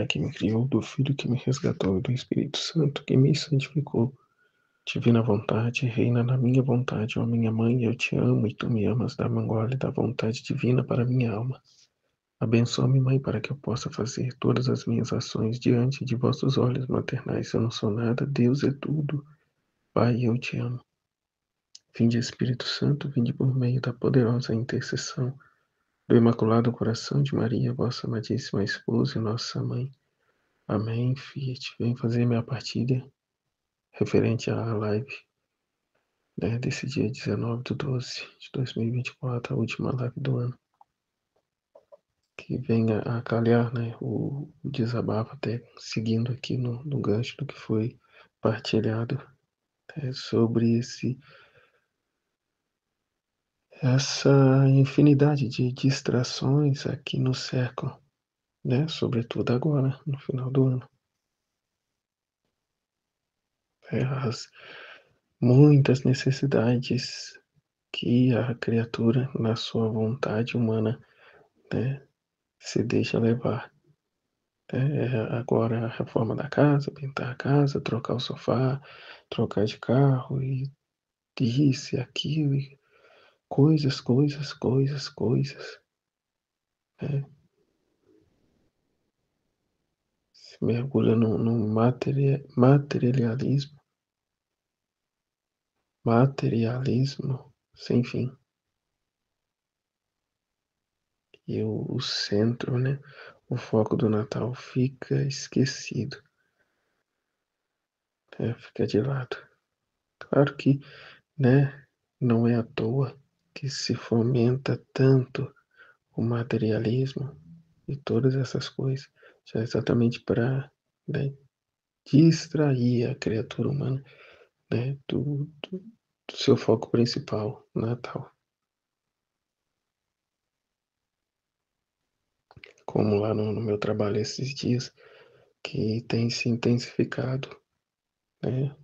Pai que me criou, do Filho que me resgatou e do Espírito Santo que me santificou. Divina vontade, reina na minha vontade, ó minha mãe, eu te amo e tu me amas, dá-me um gole da vontade divina para minha alma. Abençoa-me, Mãe, para que eu possa fazer todas as minhas ações diante de vossos olhos maternais. Eu não sou nada, Deus é tudo. Pai, eu te amo. Vinde, Espírito Santo, vinde por meio da poderosa intercessão do Imaculado Coração de Maria, vossa amadíssima esposa e nossa mãe. Amém, Fiat. Vem fazer minha partilha referente à live, né, desse dia 19/12 de 2024, a última live do ano. Que venha a calhar, né, o desabafo, até seguindo aqui no gancho do que foi partilhado, sobre essa infinidade de distrações aqui nos cercam, né, sobretudo agora, no final do ano. As muitas necessidades que a criatura, na sua vontade humana, né, se deixa levar. Agora a reforma da casa, pintar a casa, trocar o sofá, trocar de carro e isso e aquilo, e coisas, coisas, coisas, coisas. Né? Se mergulha num materialismo sem fim. E o centro, né, o foco do Natal fica esquecido, fica de lado. Claro que, né, não é à toa que se fomenta tanto o materialismo e todas essas coisas, já exatamente para, né, distrair a criatura humana, né, do seu foco principal, Natal. Como lá no meu trabalho esses dias, que tem se intensificado, né,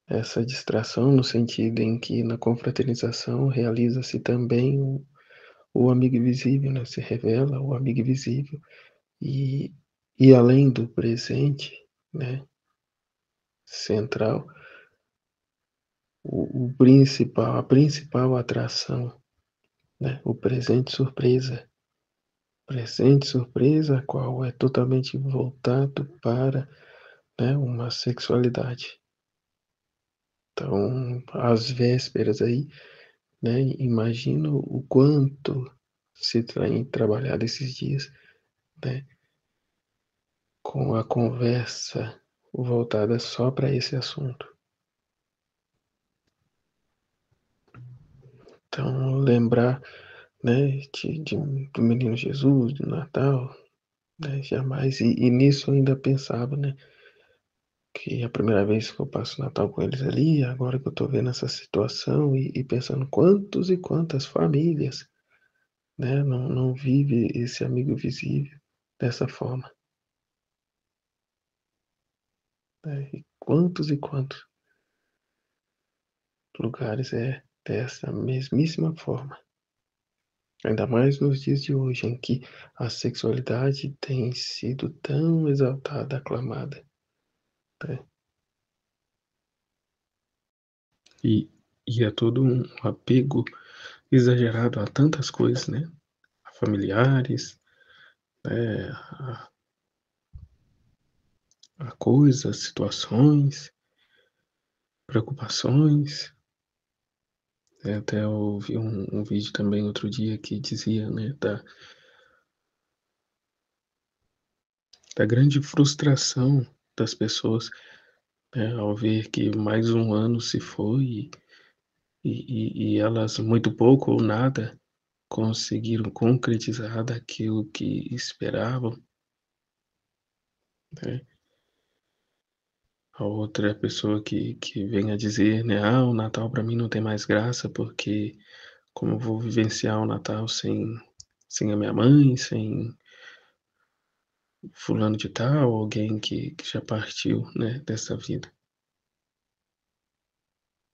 essa distração no sentido em que na confraternização realiza-se também o amigo invisível, né, se revela o amigo invisível e, e além do presente, né, central, a principal atração, né, o presente surpresa, qual é totalmente voltado para, né, uma sexualidade. Então, às vésperas aí, né, imagino o quanto se tem trabalhado esses dias, né, com a conversa voltada só para esse assunto. Então, lembrar, né, do menino Jesus, do Natal, né, jamais, e nisso eu ainda pensava, né, que a primeira vez que eu passo o Natal com eles ali, agora que eu estou vendo essa situação e pensando quantos e quantas famílias, né, não vive esse amigo visível dessa forma, né, e quantos lugares é dessa mesmíssima forma. Ainda mais nos dias de hoje, em que a sexualidade tem sido tão exaltada, aclamada, né? E é todo um apego exagerado a tantas coisas, né? A familiares, né? A coisas, situações, preocupações. Até eu ouvi um vídeo também outro dia que dizia, né, da grande frustração das pessoas, né, ao ver que mais um ano se foi e elas muito pouco ou nada conseguiram concretizar daquilo que esperavam, né? A outra pessoa que vem a dizer, né, o Natal para mim não tem mais graça porque como eu vou vivenciar o Natal sem a minha mãe, sem fulano de tal, alguém que já partiu, né, dessa vida.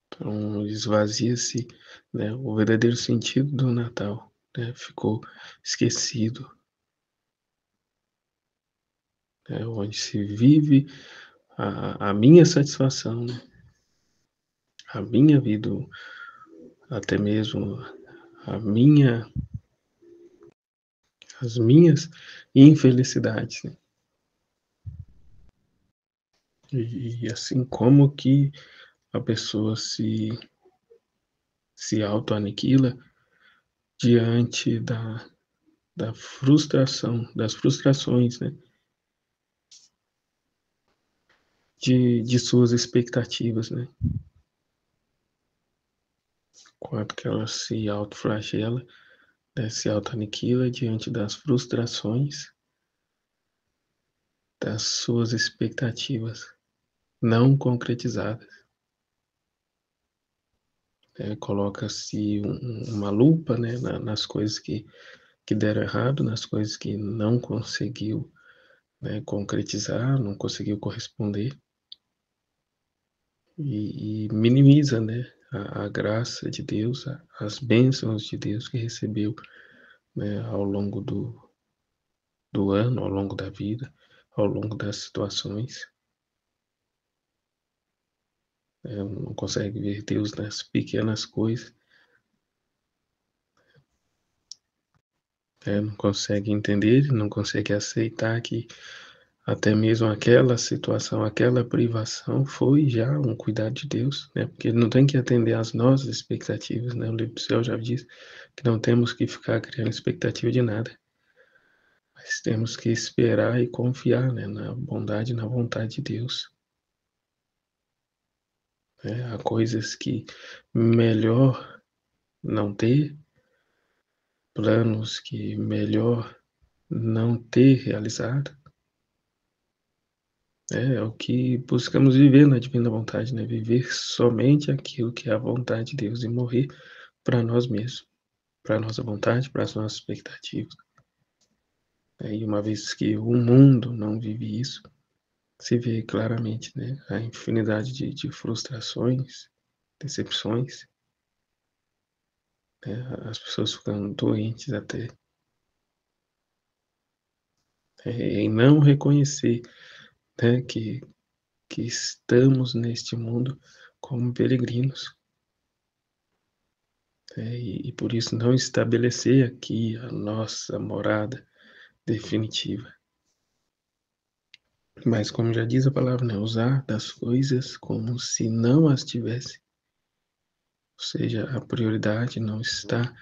Então esvazia-se, né, o verdadeiro sentido do Natal, né, ficou esquecido. onde se vive a minha satisfação, né? A minha vida, até mesmo a minha, as minhas infelicidades, né? E assim como que a pessoa se autoaniquila diante da frustração, das frustrações, né? De suas expectativas, né? Quanto que ela se autoflagela, né? Se autoaniquila diante das frustrações das suas expectativas não concretizadas. Coloca-se uma lupa, né, nas coisas que deram errado, nas coisas que não conseguiu, né, concretizar, não conseguiu corresponder, e minimiza, né, a graça de Deus, as bênçãos de Deus que recebeu, né, ao longo do ano, ao longo da vida, ao longo das situações. Não consegue ver Deus nas pequenas coisas, não consegue entender, não consegue aceitar que até mesmo aquela situação, aquela privação foi já um cuidado de Deus, né? Porque ele não tem que atender às nossas expectativas, né? O livro do céu já diz que não temos que ficar criando expectativa de nada, mas temos que esperar e confiar, né, na bondade e na vontade de Deus. Há coisas que melhor não ter, planos que melhor não ter realizado. É o que buscamos viver na divina vontade, né? Viver somente aquilo que é a vontade de Deus e morrer para nós mesmos, para a nossa vontade, para as nossas expectativas. E uma vez que o mundo não vive isso, se vê claramente, né, a infinidade de frustrações, decepções, né, as pessoas ficando doentes até, em não reconhecer, né, que estamos neste mundo como peregrinos, e por isso não estabelecer aqui a nossa morada definitiva. Mas como já diz a palavra, né, usar das coisas como se não as tivesse. Ou seja, a prioridade não está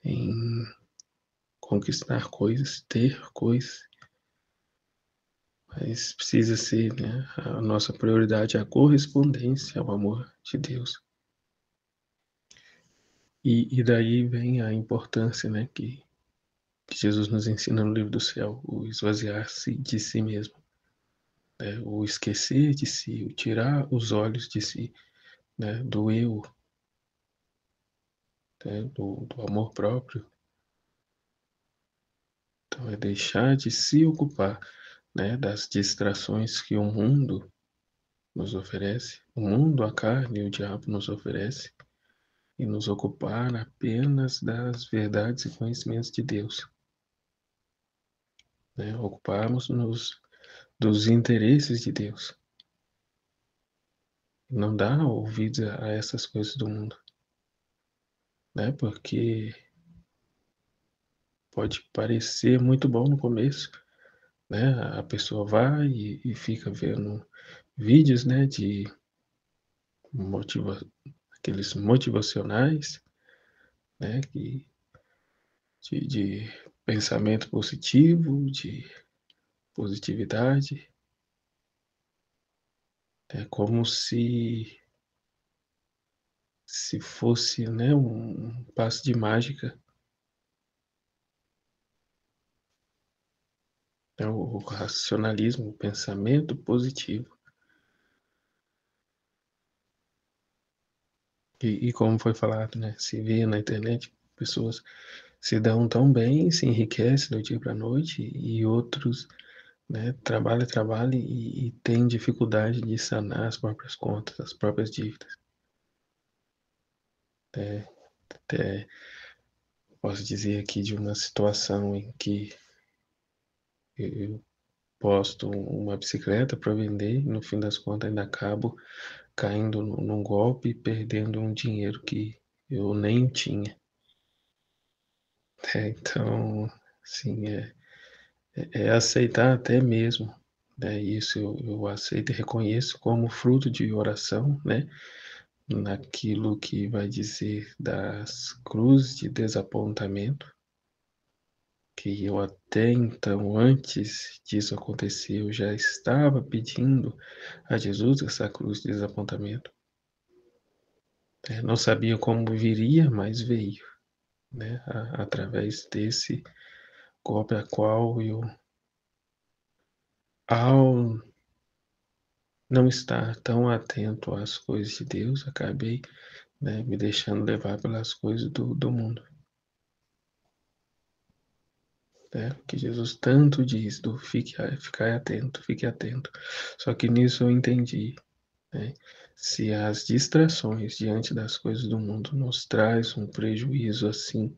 em conquistar coisas, ter coisas, mas precisa ser, né, a nossa prioridade a correspondência ao amor de Deus. E daí vem a importância, né, que Jesus nos ensina no livro do céu, o esvaziar-se de si mesmo, né, o esquecer de si, o tirar os olhos de si, né, do eu, né, do amor próprio. Então é deixar de se ocupar, né, das distrações que o mundo nos oferece, o mundo, a carne e o diabo nos oferece, e nos ocupar apenas das verdades e conhecimentos de Deus. Né? Ocuparmos-nos dos interesses de Deus. Não dá ouvidos a essas coisas do mundo, né? Porque pode parecer muito bom no começo, né? A pessoa vai e fica vendo vídeos, né, de aqueles motivacionais, né, de pensamento positivo, de positividade. É como se fosse, né, um passe de mágica, né, o racionalismo, o pensamento positivo. E como foi falado, né, se vê na internet, pessoas se dão tão bem, se enriquecem do dia para a noite, e outros, né, trabalham e têm dificuldade de sanar as próprias contas, as próprias dívidas. Até posso dizer aqui de uma situação em que eu posto uma bicicleta para vender e no fim das contas ainda acabo caindo num golpe e perdendo um dinheiro que eu nem tinha. Então, assim, é aceitar até mesmo, né, isso eu aceito e reconheço como fruto de oração, né, naquilo que vai dizer das cruzes de desapontamento, que eu até então, antes disso acontecer, eu já estava pedindo a Jesus essa cruz de desapontamento. Não sabia como viria, mas veio, né, através desse golpe a qual eu, ao não estar tão atento às coisas de Deus, acabei, né, me deixando levar pelas coisas do mundo. Né? Que Jesus tanto diz do fique atento, fique atento. Só que nisso eu entendi, né? Se as distrações diante das coisas do mundo nos traz um prejuízo assim,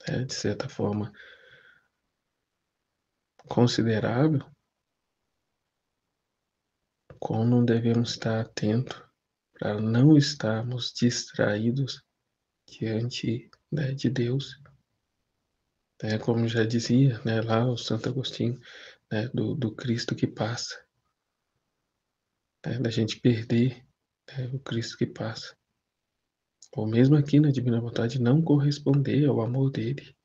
né, de certa forma considerável, como não devemos estar atentos para não estarmos distraídos diante, né, de Deus. Como já dizia, né, lá o Santo Agostinho, né, do Cristo que passa, né, da gente perder, né, o Cristo que passa. Ou mesmo aqui na Divina Vontade não corresponder ao amor dele,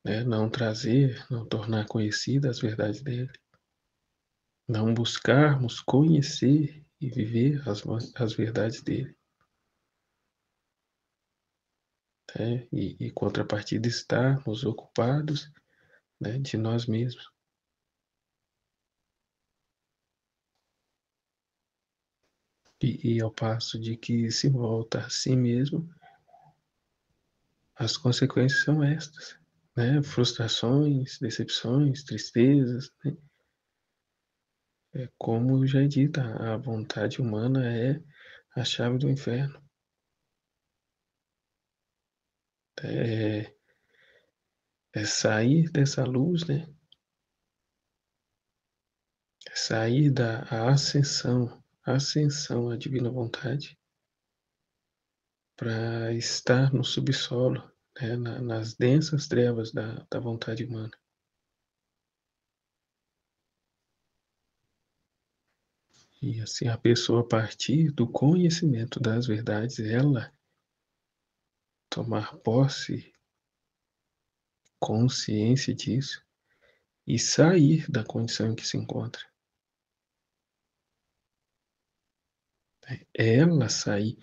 né, não trazer, não tornar conhecida as verdades dele, não buscarmos conhecer e viver as verdades dele. Né, e contrapartida estarmos ocupados, né, de nós mesmos. E ao passo de que se volta a si mesmo, as consequências são estas, né? Frustrações, decepções, tristezas, né? Como já é dito, a vontade humana é a chave do inferno. É, é sair dessa luz, né? É sair da ascensão à divina vontade, para estar no subsolo, né? Nas densas trevas da vontade humana. E assim, a pessoa, a partir do conhecimento das verdades, ela tomar posse, consciência disso e sair da condição em que se encontra. Ela sair,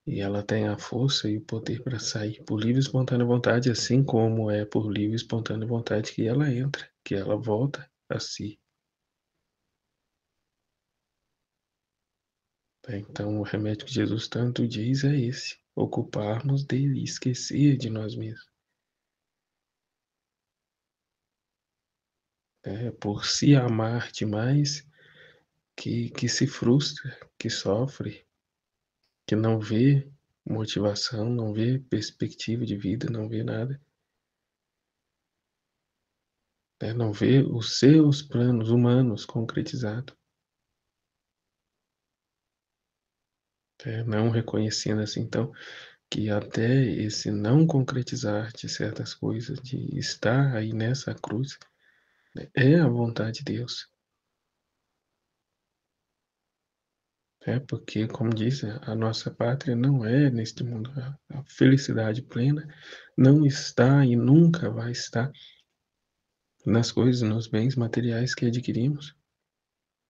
e ela tem a força e o poder para sair por livre e espontânea vontade, assim como é por livre e espontânea vontade que ela entra, que ela volta a si. Então, o remédio que Jesus tanto diz é esse: ocuparmos dele, esquecer de nós mesmos. Por se amar demais, que se frustra, que sofre, que não vê motivação, não vê perspectiva de vida, não vê nada, né? Não vê os seus planos humanos concretizados, não reconhecendo assim, então, que até esse não concretizar de certas coisas, de estar aí nessa cruz, né, é a vontade de Deus. Porque, como diz, a nossa pátria não é neste mundo. A felicidade plena não está e nunca vai estar nas coisas, nos bens materiais que adquirimos.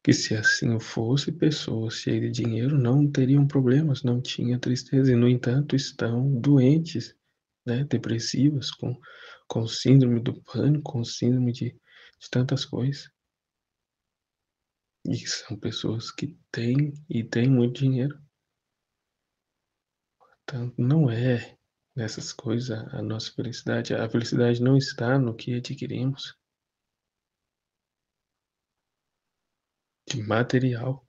Que se assim fosse, pessoas cheias de dinheiro não teriam problemas, não tinham tristeza, e no entanto estão doentes, né, depressivas, com síndrome do pânico, com síndrome de tantas coisas. E são pessoas que têm e têm muito dinheiro. Então, não é nessas coisas a nossa felicidade. A felicidade não está no que adquirimos de material.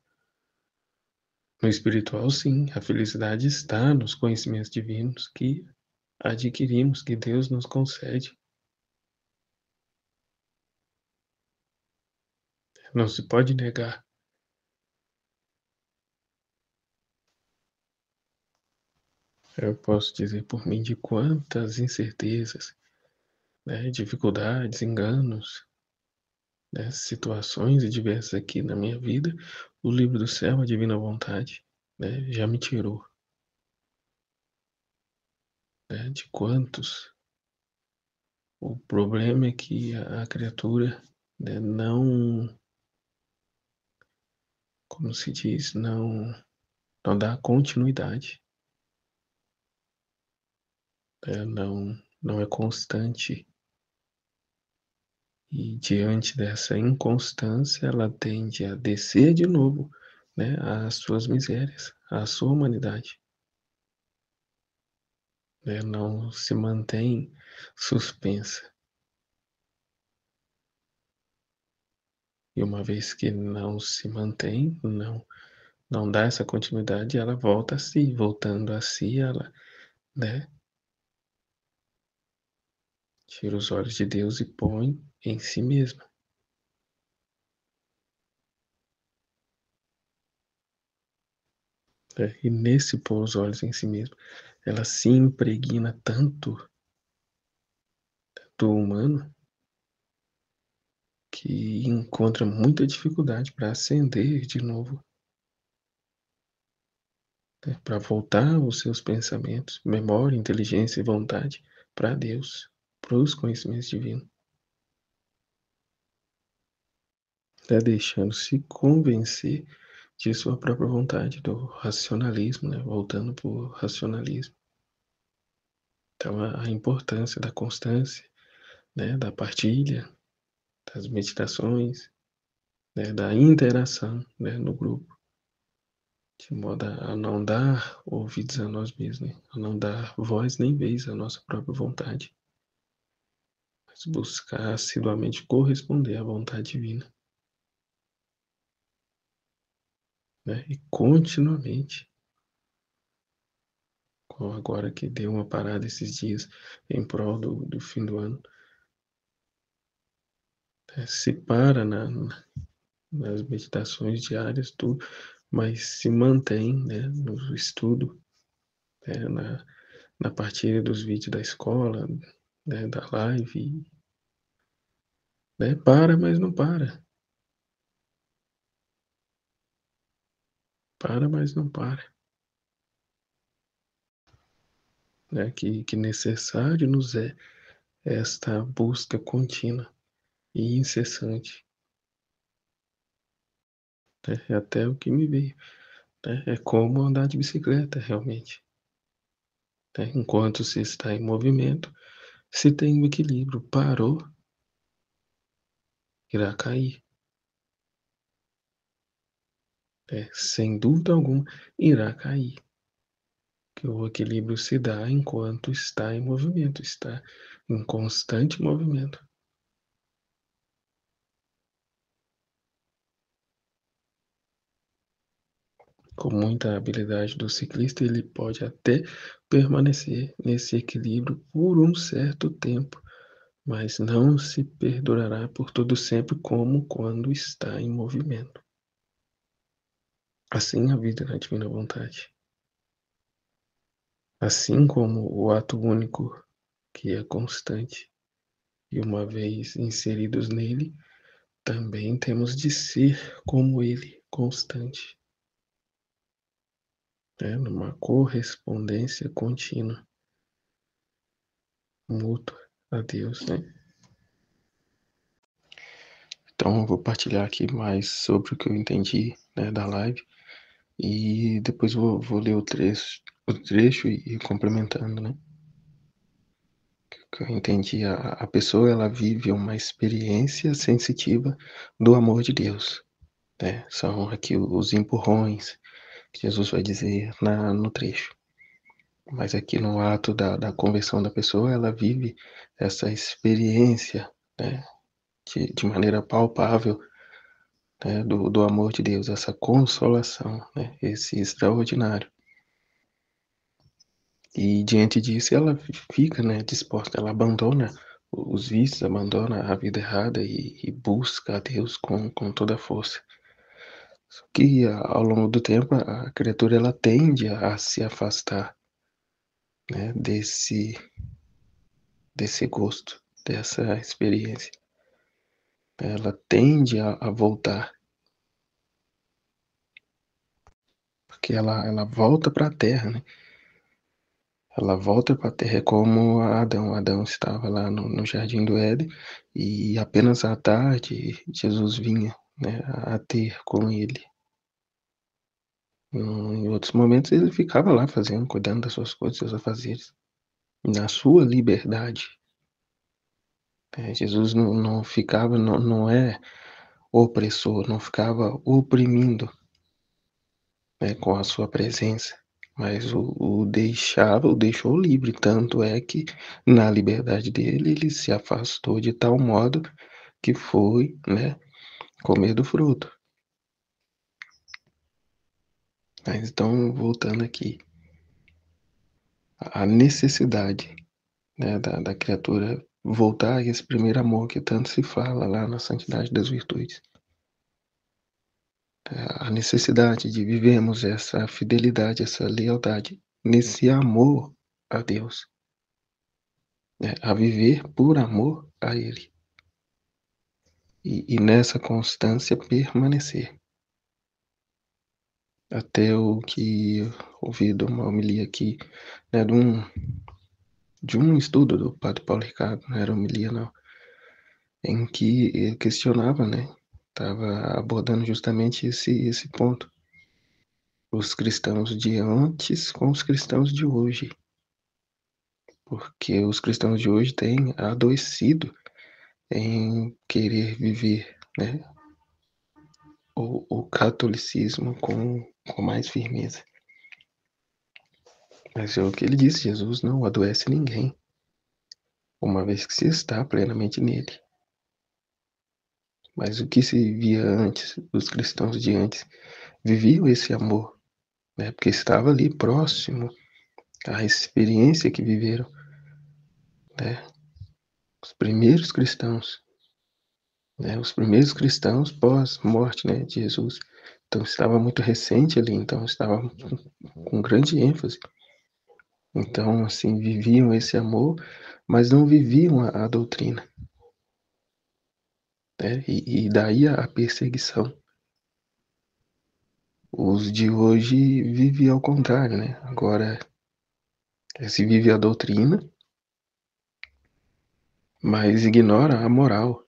No espiritual, sim, a felicidade está nos conhecimentos divinos que adquirimos, que Deus nos concede. Não se pode negar. Eu posso dizer por mim de quantas incertezas, né, dificuldades, enganos, né, situações diversas aqui na minha vida, o livro do céu, a divina vontade, né, já me tirou, né, de quantos. O problema é que a criatura, né, não, como se diz, não dá continuidade, né, não é constante. E diante dessa inconstância, ela tende a descer de novo, né, às suas misérias, à sua humanidade, né, não se mantém suspensa. E uma vez que não se mantém, não dá essa continuidade, ela volta a si, voltando a si, ela, né, tira os olhos de Deus e põe em si mesma. Né? E nesse pôr os olhos em si mesma, ela se impregna tanto do humano que encontra muita dificuldade para ascender de novo, né? Para voltar os seus pensamentos, memória, inteligência e vontade para Deus, para os conhecimentos divinos, né? Deixando-se convencer de sua própria vontade, do racionalismo, né? Voltando para o racionalismo. Então, a importância da constância, né? Da partilha, das meditações, né? Da interação, né? No grupo, de modo a não dar ouvidos a nós mesmos, né? A não dar voz nem vez à nossa própria vontade, mas buscar assiduamente corresponder à vontade divina, né? E continuamente, como agora que deu uma parada esses dias em prol do fim do ano, né? Se para nas meditações diárias, tudo, mas se mantém, né? No estudo, né? Na partilha dos vídeos da escola, né? Da live, né? Para, mas não para. Para, mas não para. Né? Que necessário nos é esta busca contínua e incessante. Né? É até o que me veio. Né? É como andar de bicicleta, realmente. Né? Enquanto se está em movimento, se tem um equilíbrio. Parou, irá cair. Né? Sem dúvida alguma, irá cair. Que o equilíbrio se dá enquanto está em movimento, está em constante movimento. Com muita habilidade do ciclista, ele pode até permanecer nesse equilíbrio por um certo tempo, mas não se perdurará por todo sempre como quando está em movimento. Assim a vida na divina vontade. Assim como o ato único, que é constante, e uma vez inseridos nele, também temos de ser como ele, constante, né? Numa correspondência contínua, mútua a Deus, né? Então, eu vou partilhar aqui mais sobre o que eu entendi, né, da live e depois vou ler o trecho e complementando, né? O que eu entendi, a pessoa ela vive uma experiência sensitiva do amor de Deus, né? São aqui os empurrões que Jesus vai dizer no trecho. Mas aqui no ato da conversão da pessoa, ela vive essa experiência, né, de maneira palpável, né, do amor de Deus, essa consolação, né, esse extraordinário. E diante disso ela fica, né, disposta, ela abandona os vícios, abandona a vida errada e busca a Deus com toda a força. Só que ao longo do tempo a criatura ela tende a se afastar, né, desse gosto, dessa experiência. Ela tende a voltar, porque ela volta para a terra, né? Ela volta para a terra como Adão. Adão estava lá no Jardim do Éden e apenas à tarde Jesus vinha, né, a ter com ele. Em outros momentos ele ficava lá fazendo, cuidando das suas coisas, dos seus afazeres, na sua liberdade. Jesus não ficava, não é opressor, não ficava oprimindo, né, com a sua presença, mas o deixou livre, tanto é que na liberdade dele ele se afastou de tal modo que foi, né, comer do fruto. Mas então, voltando aqui, a necessidade, né, da criatura voltar a esse primeiro amor que tanto se fala lá na Santidade das Virtudes. A necessidade de vivermos essa fidelidade, essa lealdade, nesse amor a Deus, né, a viver por amor a Ele. E nessa constância permanecer. Até o que eu ouvi de uma homilia aqui, né, de um estudo do Padre Paulo Ricardo, não era homilia não, em que ele questionava, né, estava abordando justamente esse ponto. Os cristãos de antes com os cristãos de hoje. Porque os cristãos de hoje têm adoecido em querer viver, né, o catolicismo com mais firmeza. Mas é o que ele disse, Jesus não adoece ninguém, uma vez que se está plenamente nele. Mas o que se via antes, os cristãos de antes viviam esse amor, né, porque estava ali próximo à experiência que viveram, né, os primeiros cristãos, né, os primeiros cristãos pós-morte, né, de Jesus. Então estava muito recente ali, então estava com grande ênfase. Então, assim, viviam esse amor, mas não viviam a doutrina, né? E daí a perseguição. Os de hoje vivem ao contrário, né? Agora se vive a doutrina, mas ignora a moral,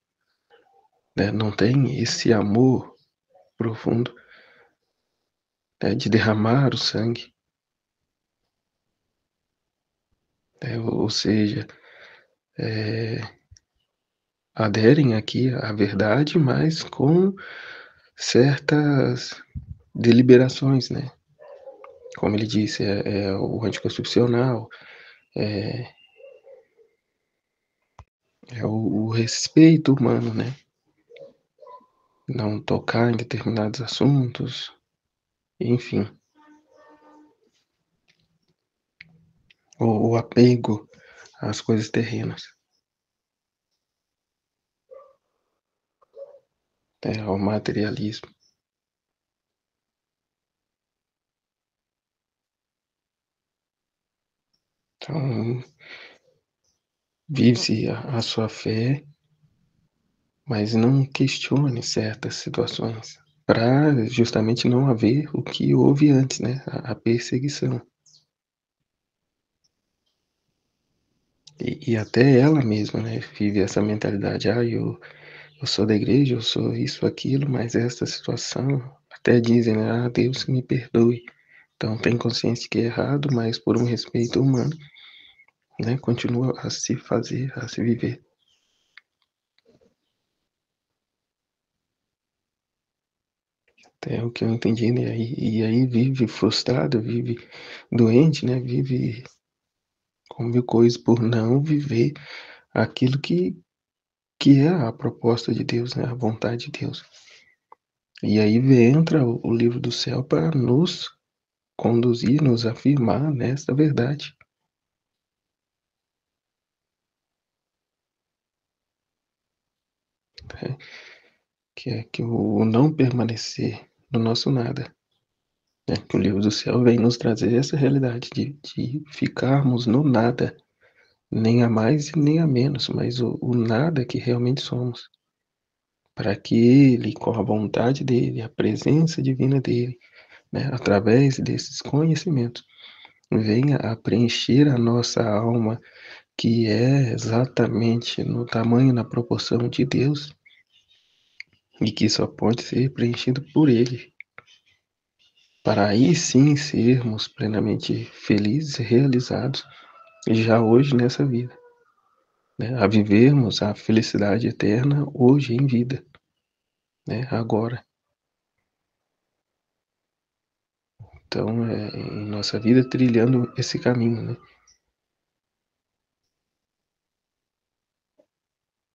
né? Não tem esse amor profundo, né, de derramar o sangue, né? Ou seja, aderem aqui à verdade, mas com certas deliberações, né? Como ele disse, é o anticonstitucional, é, é o respeito humano, né? Não tocar em determinados assuntos, enfim. O apego às coisas terrenas, ao materialismo. Então, vive-se a sua fé, mas não questione certas situações, para justamente não haver o que houve antes, né? A perseguição. E até ela mesma, né, vive essa mentalidade, eu sou da igreja, eu sou isso, aquilo, mas essa situação, até dizem, né, Deus que me perdoe. Então tem consciência que é errado, mas por um respeito humano, né, continua a se fazer, a se viver. Até o que eu entendi, né, e aí vive frustrado, vive doente, né, vive com mil coisas por não viver aquilo que é a proposta de Deus, né, a vontade de Deus. E aí entra o livro do céu para nos conduzir, nos afirmar nesta verdade. né, que é que o não permanecer no nosso nada, né, que o livro do céu vem nos trazer essa realidade de ficarmos no nada, nem a mais e nem a menos, mas o nada que realmente somos, para que Ele, com a vontade dEle, a presença divina dEle, né, através desses conhecimentos, venha a preencher a nossa alma, que é exatamente no tamanho, na proporção de Deus, e que só pode ser preenchido por Ele, para aí sim sermos plenamente felizes e realizados já hoje nessa vida, né? A vivermos a felicidade eterna hoje em vida, né? Agora. Então, em nossa vida trilhando esse caminho,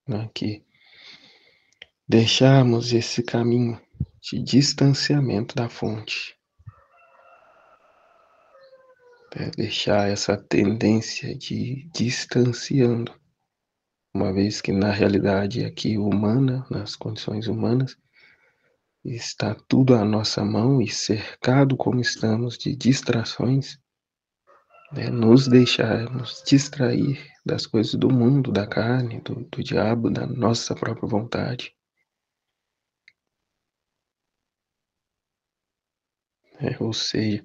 né? Que deixarmos esse caminho de distanciamento da fonte, né? Deixar essa tendência de distanciando, uma vez que na realidade aqui humana, nas condições humanas, está tudo à nossa mão e cercado como estamos de distrações, né? Nos deixarmos distrair das coisas do mundo, da carne, do diabo, da nossa própria vontade, né? Ou seja,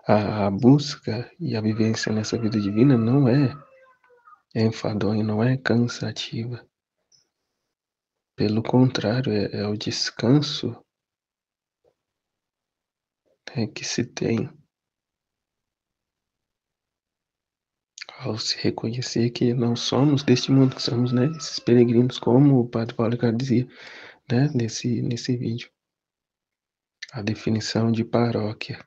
a busca e a vivência nessa vida divina não é enfadonha, não é cansativa. Pelo contrário, é o descanso, né, que se tem ao se reconhecer que não somos deste mundo, que somos, né, esses peregrinos, como o Padre Paulo Ricardo dizia, né, nesse vídeo. A definição de paróquia.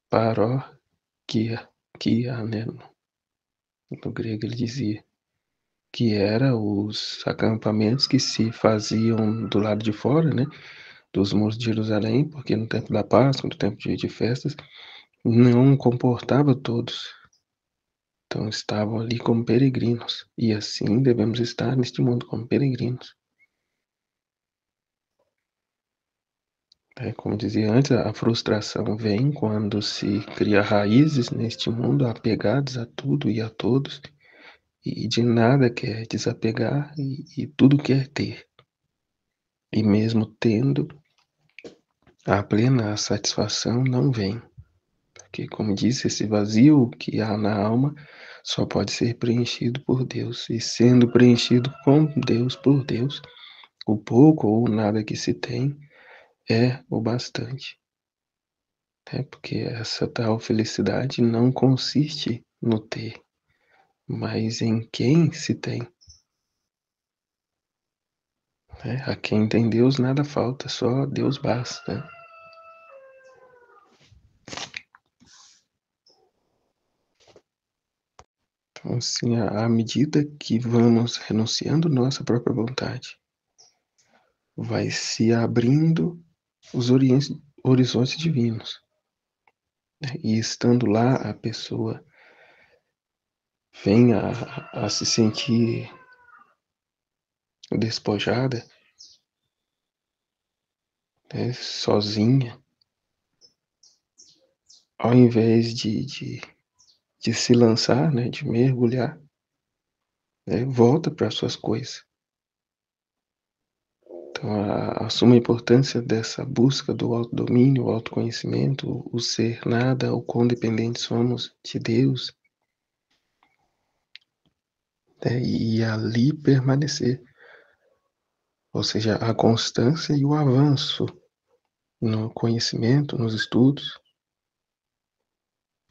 Paróquia, né, no grego ele dizia, que era os acampamentos que se faziam do lado de fora, né, dos muros de Jerusalém, porque no tempo da Páscoa, no tempo de festas, não comportava todos. Então estavam ali como peregrinos, e assim devemos estar neste mundo como peregrinos. Como dizia antes, a frustração vem quando se cria raízes neste mundo apegados a tudo e a todos, e de nada quer desapegar e tudo quer ter. E mesmo tendo, a plena satisfação não vem. Porque, como disse, esse vazio que há na alma só pode ser preenchido por Deus. E sendo preenchido com Deus, por Deus, o pouco ou nada que se tem é o bastante. Porque essa tal felicidade não consiste no ter, mas em quem se tem. A quem tem Deus nada falta, só Deus basta. Então, assim, à medida que vamos renunciando nossa própria vontade, vai se abrindo os horizontes divinos, né? E estando lá, a pessoa vem a se sentir despojada, né, sozinha, ao invés de se lançar, né, de mergulhar, né, volta para suas coisas. Então, a suma importância dessa busca do autodomínio, o autoconhecimento, o ser nada, o quão dependentes somos de Deus, né, e ali permanecer. Ou seja, a constância e o avanço no conhecimento, nos estudos,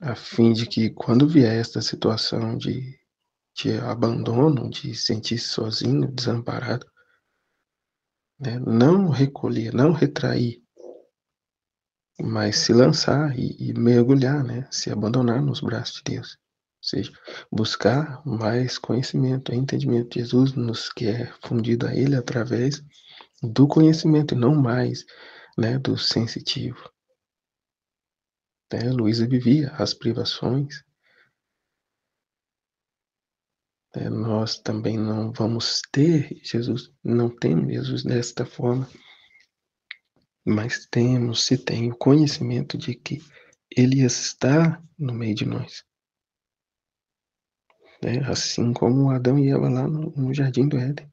a fim de que quando vier esta situação de abandono, de sentir-se sozinho, desamparado, né, não recolher, não retrair, mas se lançar e mergulhar, né, se abandonar nos braços de Deus. Ou seja, buscar mais conhecimento, entendimento. Jesus nos quer fundido a Ele através do conhecimento e não mais, né, do sensitivo. Luísa vivia as privações, Nós também não vamos ter Jesus, não temos Jesus desta forma, mas temos, se tem o conhecimento de que Ele está no meio de nós, né? Assim como Adão e Eva lá no Jardim do Éden,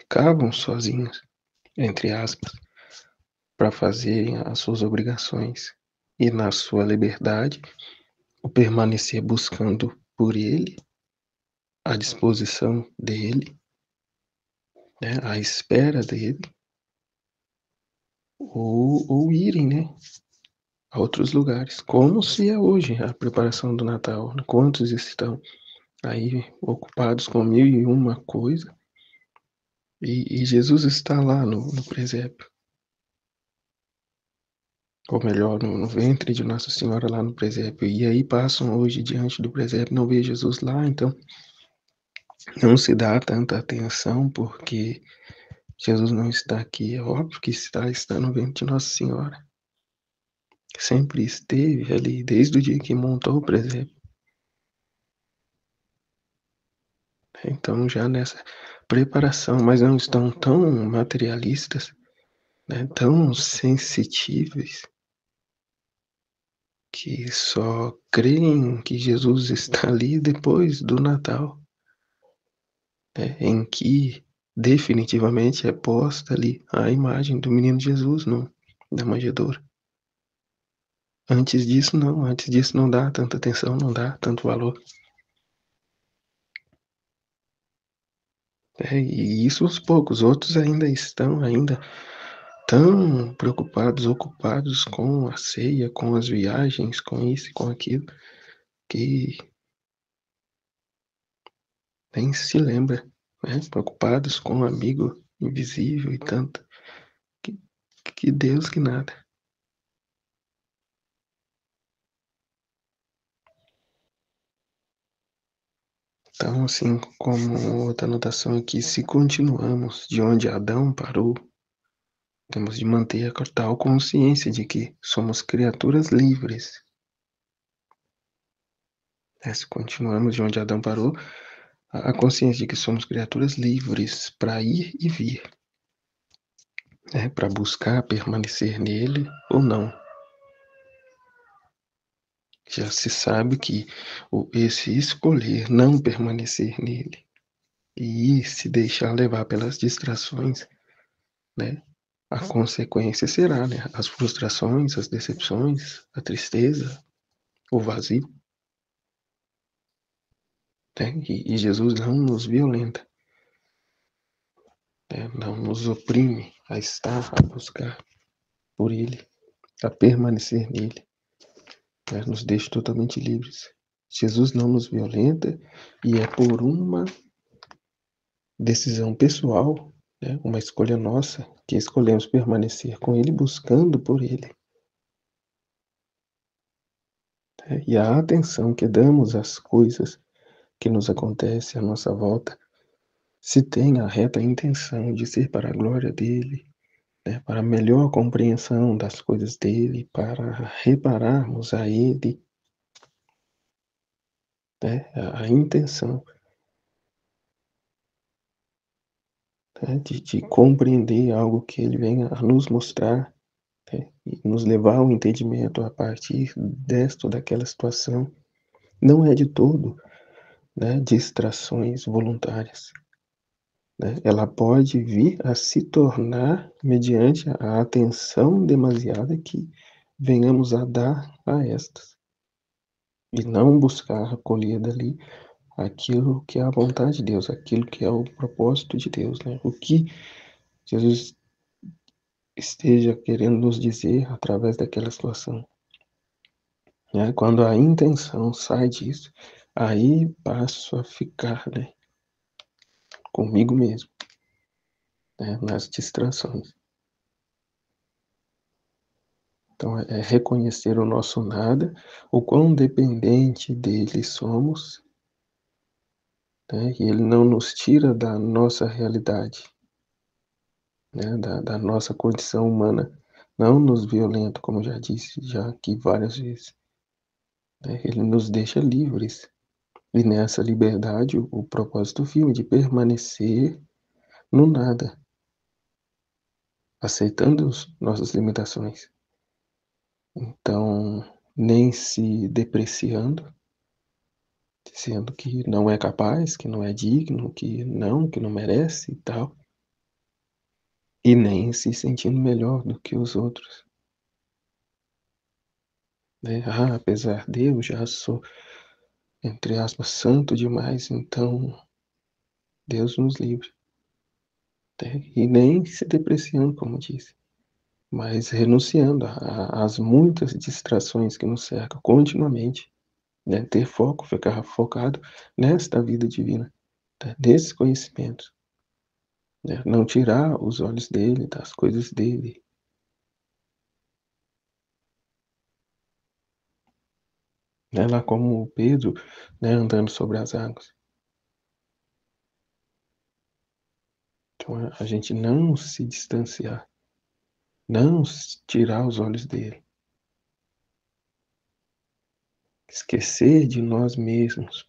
ficavam sozinhos, entre aspas, para fazerem as suas obrigações e na sua liberdade, o permanecer buscando por Ele, à disposição dele, né, à espera dele, ou irem, né, a outros lugares, como se é hoje a preparação do Natal. Quantos estão aí ocupados com mil e uma coisa, e Jesus está lá no presépio, ou melhor, no ventre de Nossa Senhora lá no presépio, e aí passam hoje diante do presépio, não vê Jesus lá, então não se dá tanta atenção, porque Jesus não está aqui, é óbvio que está no ventre de Nossa Senhora. Sempre esteve ali, desde o dia que montou o presépio. Então, já nessa preparação, mas não estão tão materialistas, né, tão sensitíveis, que só creem que Jesus está ali depois do Natal, né, em que definitivamente é posta ali a imagem do menino Jesus na manjedoura. Antes disso não dá tanta atenção, não dá tanto valor. E isso aos poucos, outros ainda estão tão preocupados, ocupados com a ceia, com as viagens, com isso e com aquilo, que nem se lembra, né? Preocupados com o amigo invisível e tanto, que, que Deus que nada. Então, assim como outra anotação aqui, se continuamos de onde Adão parou, temos de manter a total consciência de que somos criaturas livres. Se continuamos de onde Adão parou, a consciência de que somos criaturas livres para ir e vir, né, para buscar permanecer nele ou não. Já se sabe que esse escolher não permanecer nele e se deixar levar pelas distrações, né, a consequência será, né, as frustrações, as decepções, a tristeza, o vazio. Né? E Jesus não nos violenta, né, não nos oprime a estar, a buscar por ele, a permanecer nele, né, nos deixa totalmente livres. Jesus não nos violenta e é por uma decisão pessoal, né, uma escolha nossa, que escolhemos permanecer com ele, buscando por ele. Né, e a atenção que damos às coisas que nos acontecem à nossa volta, se tem a reta intenção de ser para a glória dele, né, para a melhor compreensão das coisas dele, para repararmos a ele, né, a intenção, né, de compreender algo que ele venha a nos mostrar, né, e nos levar ao entendimento a partir desta ou daquela situação, não é de todo, né, distrações voluntárias. Né? Ela pode vir a se tornar mediante a atenção demasiada que venhamos a dar a estas, e não buscar acolher dali aquilo que é a vontade de Deus, aquilo que é o propósito de Deus, né? O que Jesus esteja querendo nos dizer através daquela situação. Né? Quando a intenção sai disso, aí passo a ficar, né, comigo mesmo, né, nas distrações. Então, é reconhecer o nosso nada, o quão dependente dele somos, né? E ele não nos tira da nossa realidade, né? Da nossa condição humana, não nos violenta, como já disse já aqui várias vezes, né? Ele nos deixa livres, E nessa liberdade, o propósito firme de permanecer no nada, aceitando nossas limitações. Então, nem se depreciando, dizendo que não é capaz, que não é digno, que não merece e tal, e nem se sentindo melhor do que os outros. Né? Ah, apesar de eu já sou, entre aspas, santo demais, então Deus nos livre. Né? E nem se depreciando, como disse, mas renunciando às muitas distrações que nos cercam continuamente. Né? Ter foco, ficar focado nesta vida divina, né? Desses conhecimentos. Né? Não tirar os olhos dele, das coisas dele. Né? Lá como o Pedro, né, andando sobre as águas. Então a gente não se distanciar, não tirar os olhos dele. Esquecer de nós mesmos.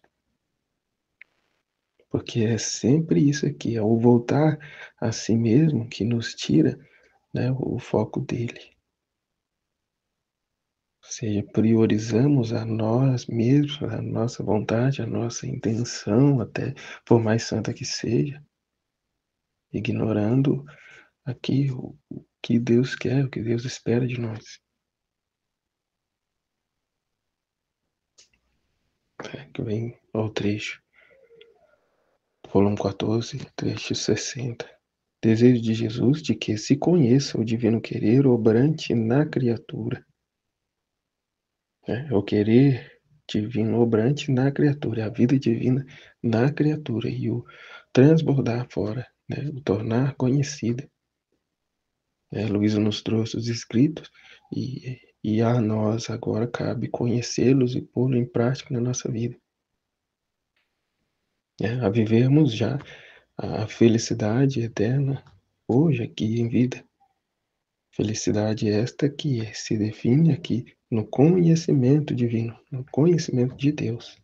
Porque é sempre isso aqui, é o voltar a si mesmo que nos tira, né, o foco dele. Ou seja, priorizamos a nós mesmos, a nossa vontade, a nossa intenção, até por mais santa que seja, ignorando aqui o que Deus quer, o que Deus espera de nós. Que vem ao trecho, volume 14, trecho 60. Desejo de Jesus de que se conheça o divino querer obrante na criatura. O querer divino obrante na criatura, a vida divina na criatura e o transbordar fora, né? O tornar conhecida. Luísa nos trouxe os escritos e a nós agora cabe conhecê-los e pô-los em prática na nossa vida. A vivermos já a felicidade eterna hoje aqui em vida. Felicidade esta que se define aqui no conhecimento divino, no conhecimento de Deus.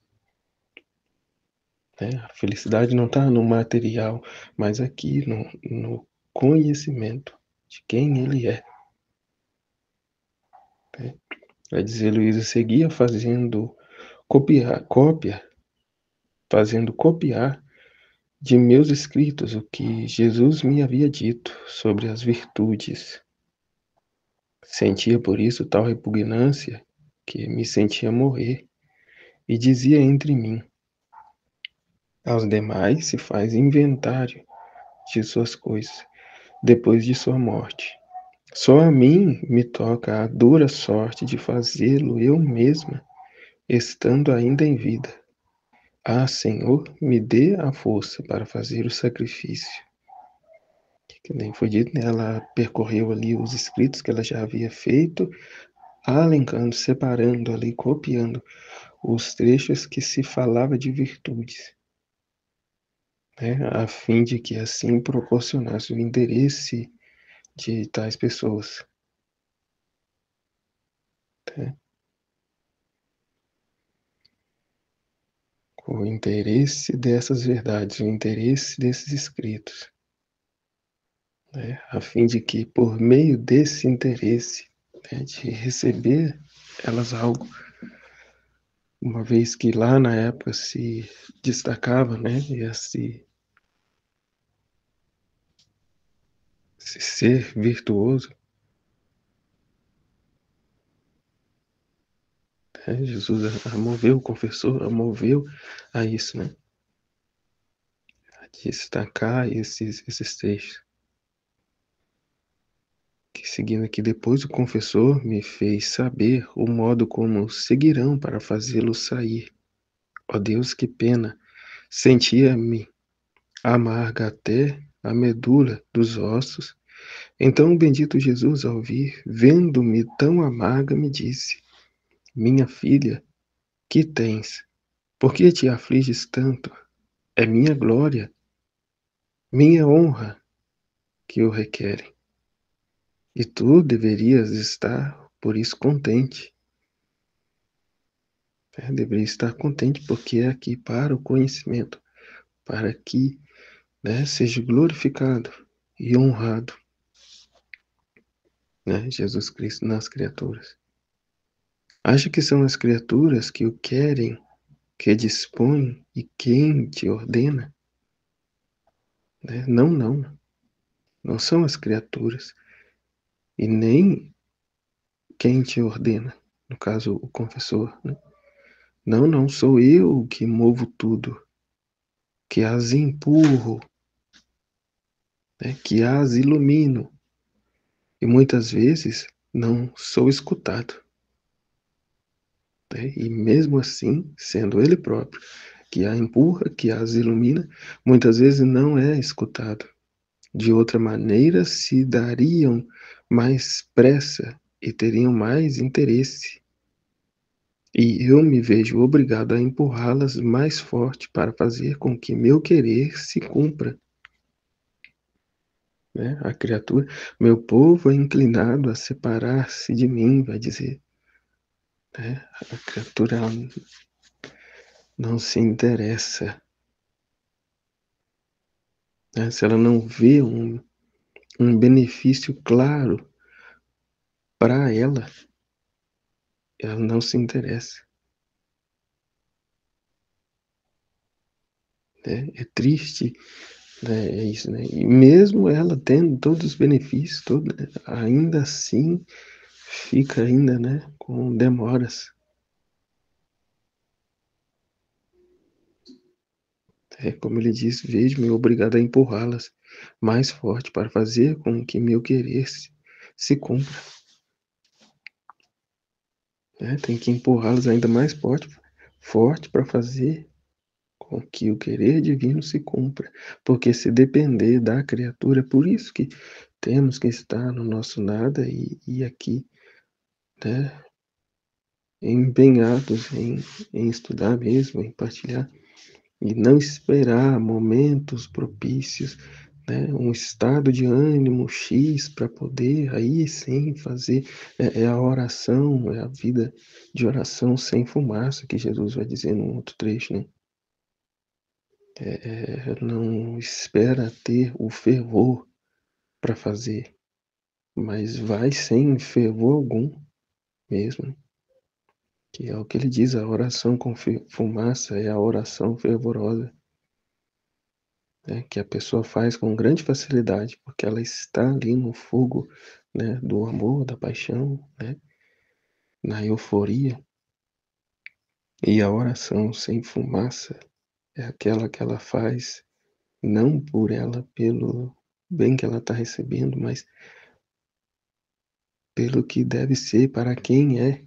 A felicidade não está no material, mas aqui no conhecimento de quem Ele é. Vai dizer, Luísa, seguia fazendo cópia, fazendo copiar de meus escritos o que Jesus me havia dito sobre as virtudes. Sentia por isso tal repugnância que me sentia morrer e dizia entre mim: aos demais se faz inventário de suas coisas depois de sua morte. Só a mim me toca a dura sorte de fazê-lo eu mesma, estando ainda em vida. Ah, Senhor, me dê a força para fazer o sacrifício. Que nem foi dito, né? Ela percorreu ali os escritos que ela já havia feito, alencando, separando ali, copiando os trechos que se falava de virtudes, né? A fim de que assim proporcionasse o interesse de tais pessoas. Né? O interesse dessas verdades, o interesse desses escritos, né? A fim de que, por meio desse interesse, né, de receber elas algo, uma vez que lá na época se destacava, né, se ser virtuoso, né? Jesus moveu o confessor, moveu a isso, né? A destacar esses trechos. Que seguindo aqui depois o confessor me fez saber o modo como seguirão para fazê-lo sair. Ó Deus, que pena! Sentia-me amarga até a medula dos ossos. Então o bendito Jesus, ao vir, vendo-me tão amarga, me disse: minha filha, que tens? Por que te afliges tanto? É minha glória, minha honra que o requerem. E tu deverias estar por isso contente. Deveria estar contente, porque é aqui para o conhecimento, para que, né, seja glorificado e honrado, né, Jesus Cristo nas criaturas. Acha que são as criaturas que o querem, que dispõem e quem te ordena? Né? Não, não. Não são as criaturas e nem quem te ordena, no caso o confessor. Né? Não, não, sou eu que movo tudo, que as empurro, né? Que as ilumino e muitas vezes não sou escutado. Né? E mesmo assim, sendo ele próprio que a empurra, que as ilumina, muitas vezes não é escutado. De outra maneira, se dariam mais pressa e teriam mais interesse. E eu me vejo obrigado a empurrá-las mais forte para fazer com que meu querer se cumpra. Né? A criatura, meu povo é inclinado a separar-se de mim, vai dizer. Né? A criatura ela não se interessa. Né? Se ela não vê um benefício claro para ela não se interessa. Né? É triste, né? É isso, né? E mesmo ela tendo todos os benefícios, ainda assim fica ainda, né, com demoras. Como ele diz, vejo-me obrigado a empurrá-las mais forte para fazer com que meu querer se cumpra. Tem que empurrá-las ainda mais forte para fazer com que o querer divino se cumpra. Porque se depender da criatura, é por isso que temos que estar no nosso nada e aqui, né, empenhados em estudar mesmo, em partilhar, e não esperar momentos propícios, né, um estado de ânimo X para poder aí sim fazer a oração, é a vida de oração sem fumaça que Jesus vai dizer num outro trecho, né? Não espera ter o fervor para fazer, mas vai sem fervor algum mesmo, que é o que ele diz, a oração com fumaça é a oração fervorosa, né, que a pessoa faz com grande facilidade, porque ela está ali no fogo, né, do amor, da paixão, né, na euforia. E a oração sem fumaça é aquela que ela faz não por ela, pelo bem que ela está recebendo, mas pelo que deve ser para quem é,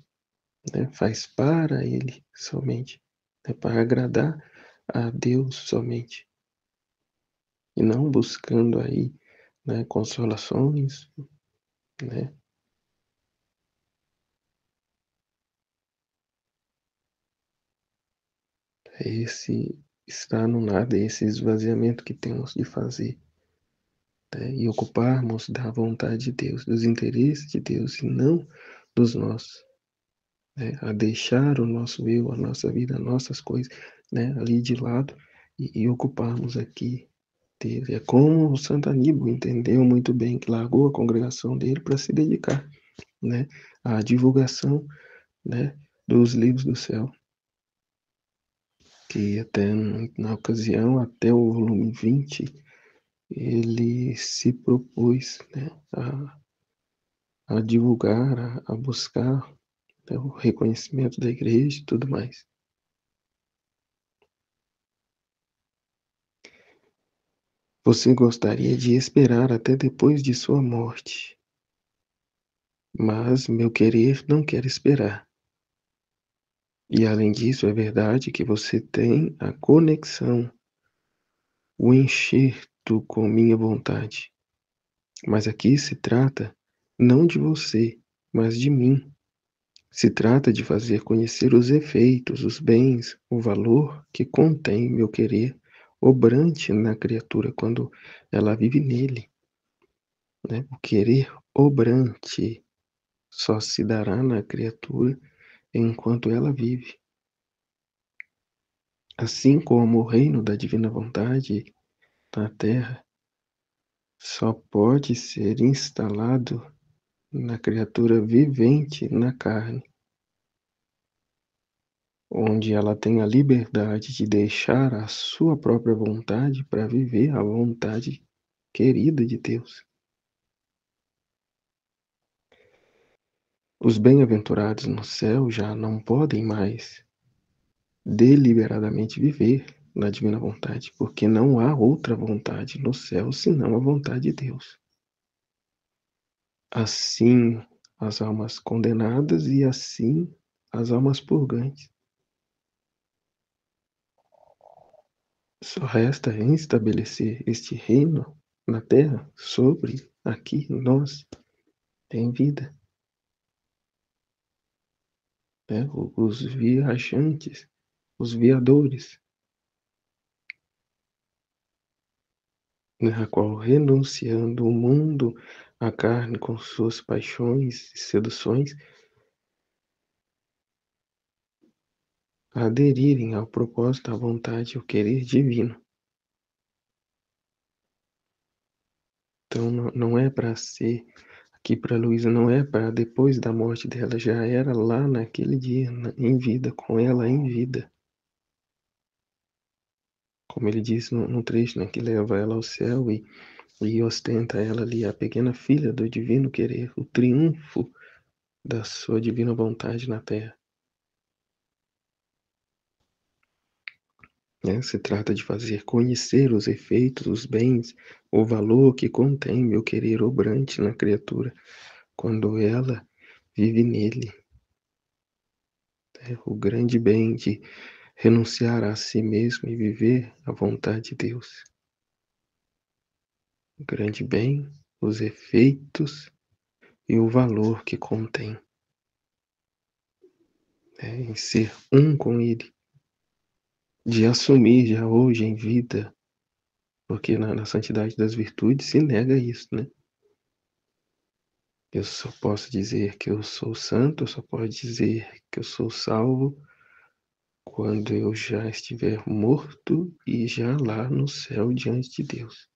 né, faz para ele somente, né, para agradar a Deus somente, e não buscando aí, né, consolações, né. É esse estar no nada, esse esvaziamento que temos de fazer, né, e ocuparmos da vontade de Deus, dos interesses de Deus e não dos nossos, né, a deixar o nosso eu, a nossa vida, as nossas coisas, né, ali de lado e ocuparmos aqui dele. É como o Santo Aníbal entendeu muito bem, que largou a congregação dele para se dedicar, né, à divulgação, né, dos livros do céu, que até na ocasião, até o volume 20, ele se propôs, né, a divulgar, a buscar, né, o reconhecimento da igreja e tudo mais. Você gostaria de esperar até depois de sua morte, mas meu querer não quer esperar. E além disso, é verdade que você tem a conexão, o enxerto com minha vontade. Mas aqui se trata não de você, mas de mim. Se trata de fazer conhecer os efeitos, os bens, o valor que contém meu querer obrante na criatura quando ela vive nele, né? O querer obrante só se dará na criatura enquanto ela vive. Assim como o reino da divina vontade na Terra só pode ser instalado na criatura vivente na carne, onde ela tem a liberdade de deixar a sua própria vontade para viver a vontade querida de Deus. Os bem-aventurados no céu já não podem mais deliberadamente viver na divina vontade, porque não há outra vontade no céu senão a vontade de Deus. Assim, as almas condenadas e assim as almas purgantes. Só resta estabelecer este reino na terra sobre aqui nós em vida, né? Os viajantes, os viadores, na qual renunciando o mundo, a carne com suas paixões e seduções, aderirem ao propósito, à vontade e ao querer divino. Então não é para ser, aqui para Luísa, não é para depois da morte dela, já era lá naquele dia, em vida, com ela em vida. Como ele diz no trecho, né, que leva ela ao céu e ostenta ela ali, a pequena filha do divino querer, o triunfo da sua divina vontade na terra. Né? Se trata de fazer conhecer os efeitos, os bens, o valor que contém meu querer obrante na criatura, quando ela vive nele. Né? O grande bem de renunciar a si mesmo e viver a vontade de Deus. O grande bem, os efeitos e o valor que contém. Né? Em ser um com Ele. De assumir já hoje em vida, porque na santidade das virtudes se nega isso, né? Eu só posso dizer que eu sou santo, eu só posso dizer que eu sou salvo quando eu já estiver morto e já lá no céu diante de Deus.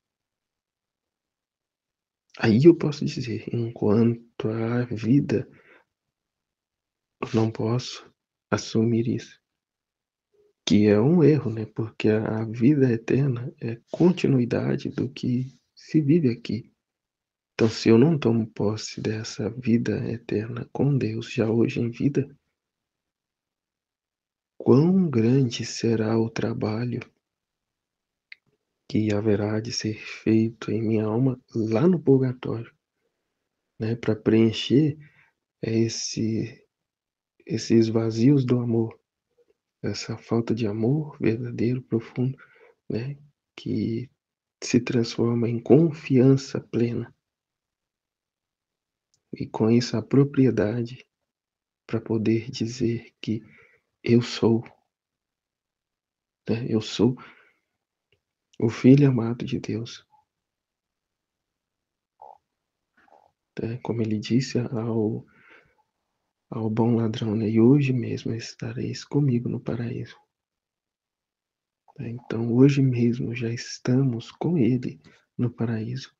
Aí eu posso dizer, enquanto há vida, eu não posso assumir isso. Que é um erro, né? Porque a vida eterna é continuidade do que se vive aqui. Então, se eu não tomo posse dessa vida eterna com Deus já hoje em vida, quão grande será o trabalho que haverá de ser feito em minha alma lá no purgatório, né, para preencher esses vazios do amor, essa falta de amor verdadeiro, profundo, né, que se transforma em confiança plena e com isso a propriedade para poder dizer que eu sou, né, eu sou o Filho amado de Deus, né, como ele disse ao bom ladrão, né, e hoje mesmo estareis comigo no paraíso. Né, então, hoje mesmo já estamos com ele no paraíso,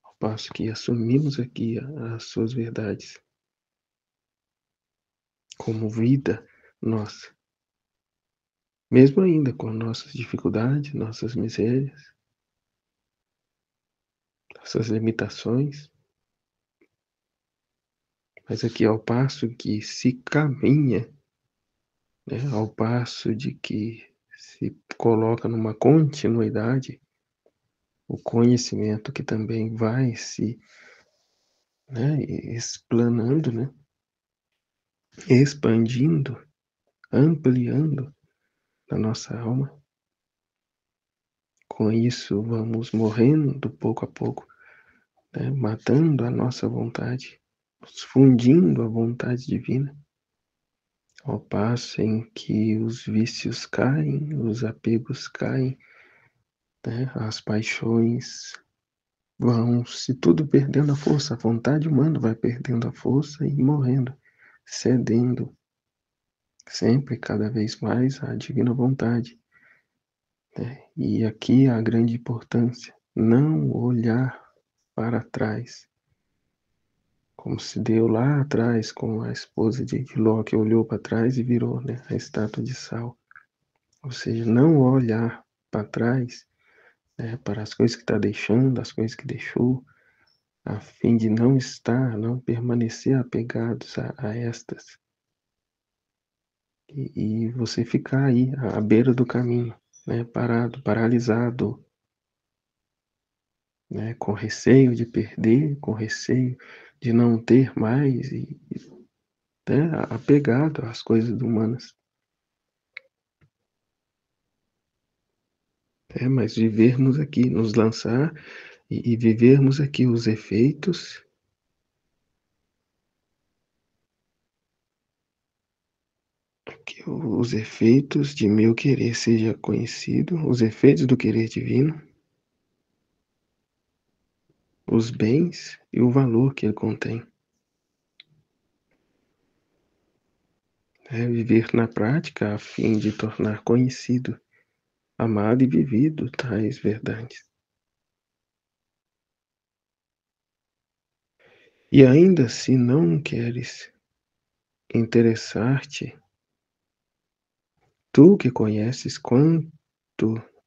ao passo que assumimos aqui as suas verdades como vida nossa, mesmo ainda com nossas dificuldades, nossas misérias, nossas limitações, mas aqui ao passo que se caminha, né, ao passo de que se coloca numa continuidade o conhecimento que também vai se, né, explanando, né, expandindo, ampliando na nossa alma. Com isso, vamos morrendo pouco a pouco, né, matando a nossa vontade, fundindo a vontade divina, ao passo em que os vícios caem, os apegos caem, né, as paixões vão se tudo perdendo a força, a vontade humana vai perdendo a força e morrendo, cedendo sempre, cada vez mais, a divina vontade, né? E aqui a grande importância, não olhar para trás, como se deu lá atrás com a esposa de Ló, que olhou para trás e virou, né, a estátua de sal. Ou seja, não olhar para trás, né, para as coisas que está deixando, as coisas que deixou, a fim de não estar, não permanecer apegados a estas. E você ficar aí, à beira do caminho, né, parado, paralisado, né, com receio de perder, com receio de não ter mais, né, apegado às coisas humanas. Mas vivermos aqui, nos lançar e vivermos aqui os efeitos, que os efeitos de meu querer seja conhecido, os efeitos do querer divino, os bens e o valor que ele contém. Viver na prática a fim de tornar conhecido, amado e vivido tais verdades. E ainda se não queres interessar-te, tu que conheces quanto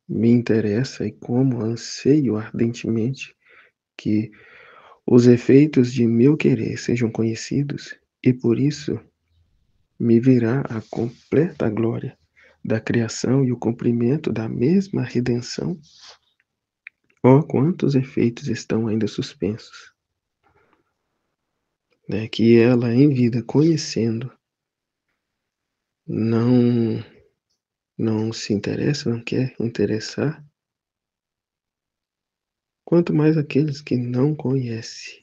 me interessa e como anseio ardentemente que os efeitos de meu querer sejam conhecidos, e por isso me virá a completa glória da criação e o cumprimento da mesma redenção. Ó, quantos efeitos estão ainda suspensos, né? Que ela em vida conhecendo não não se interessa, não quer interessar, quanto mais aqueles que não conhecem,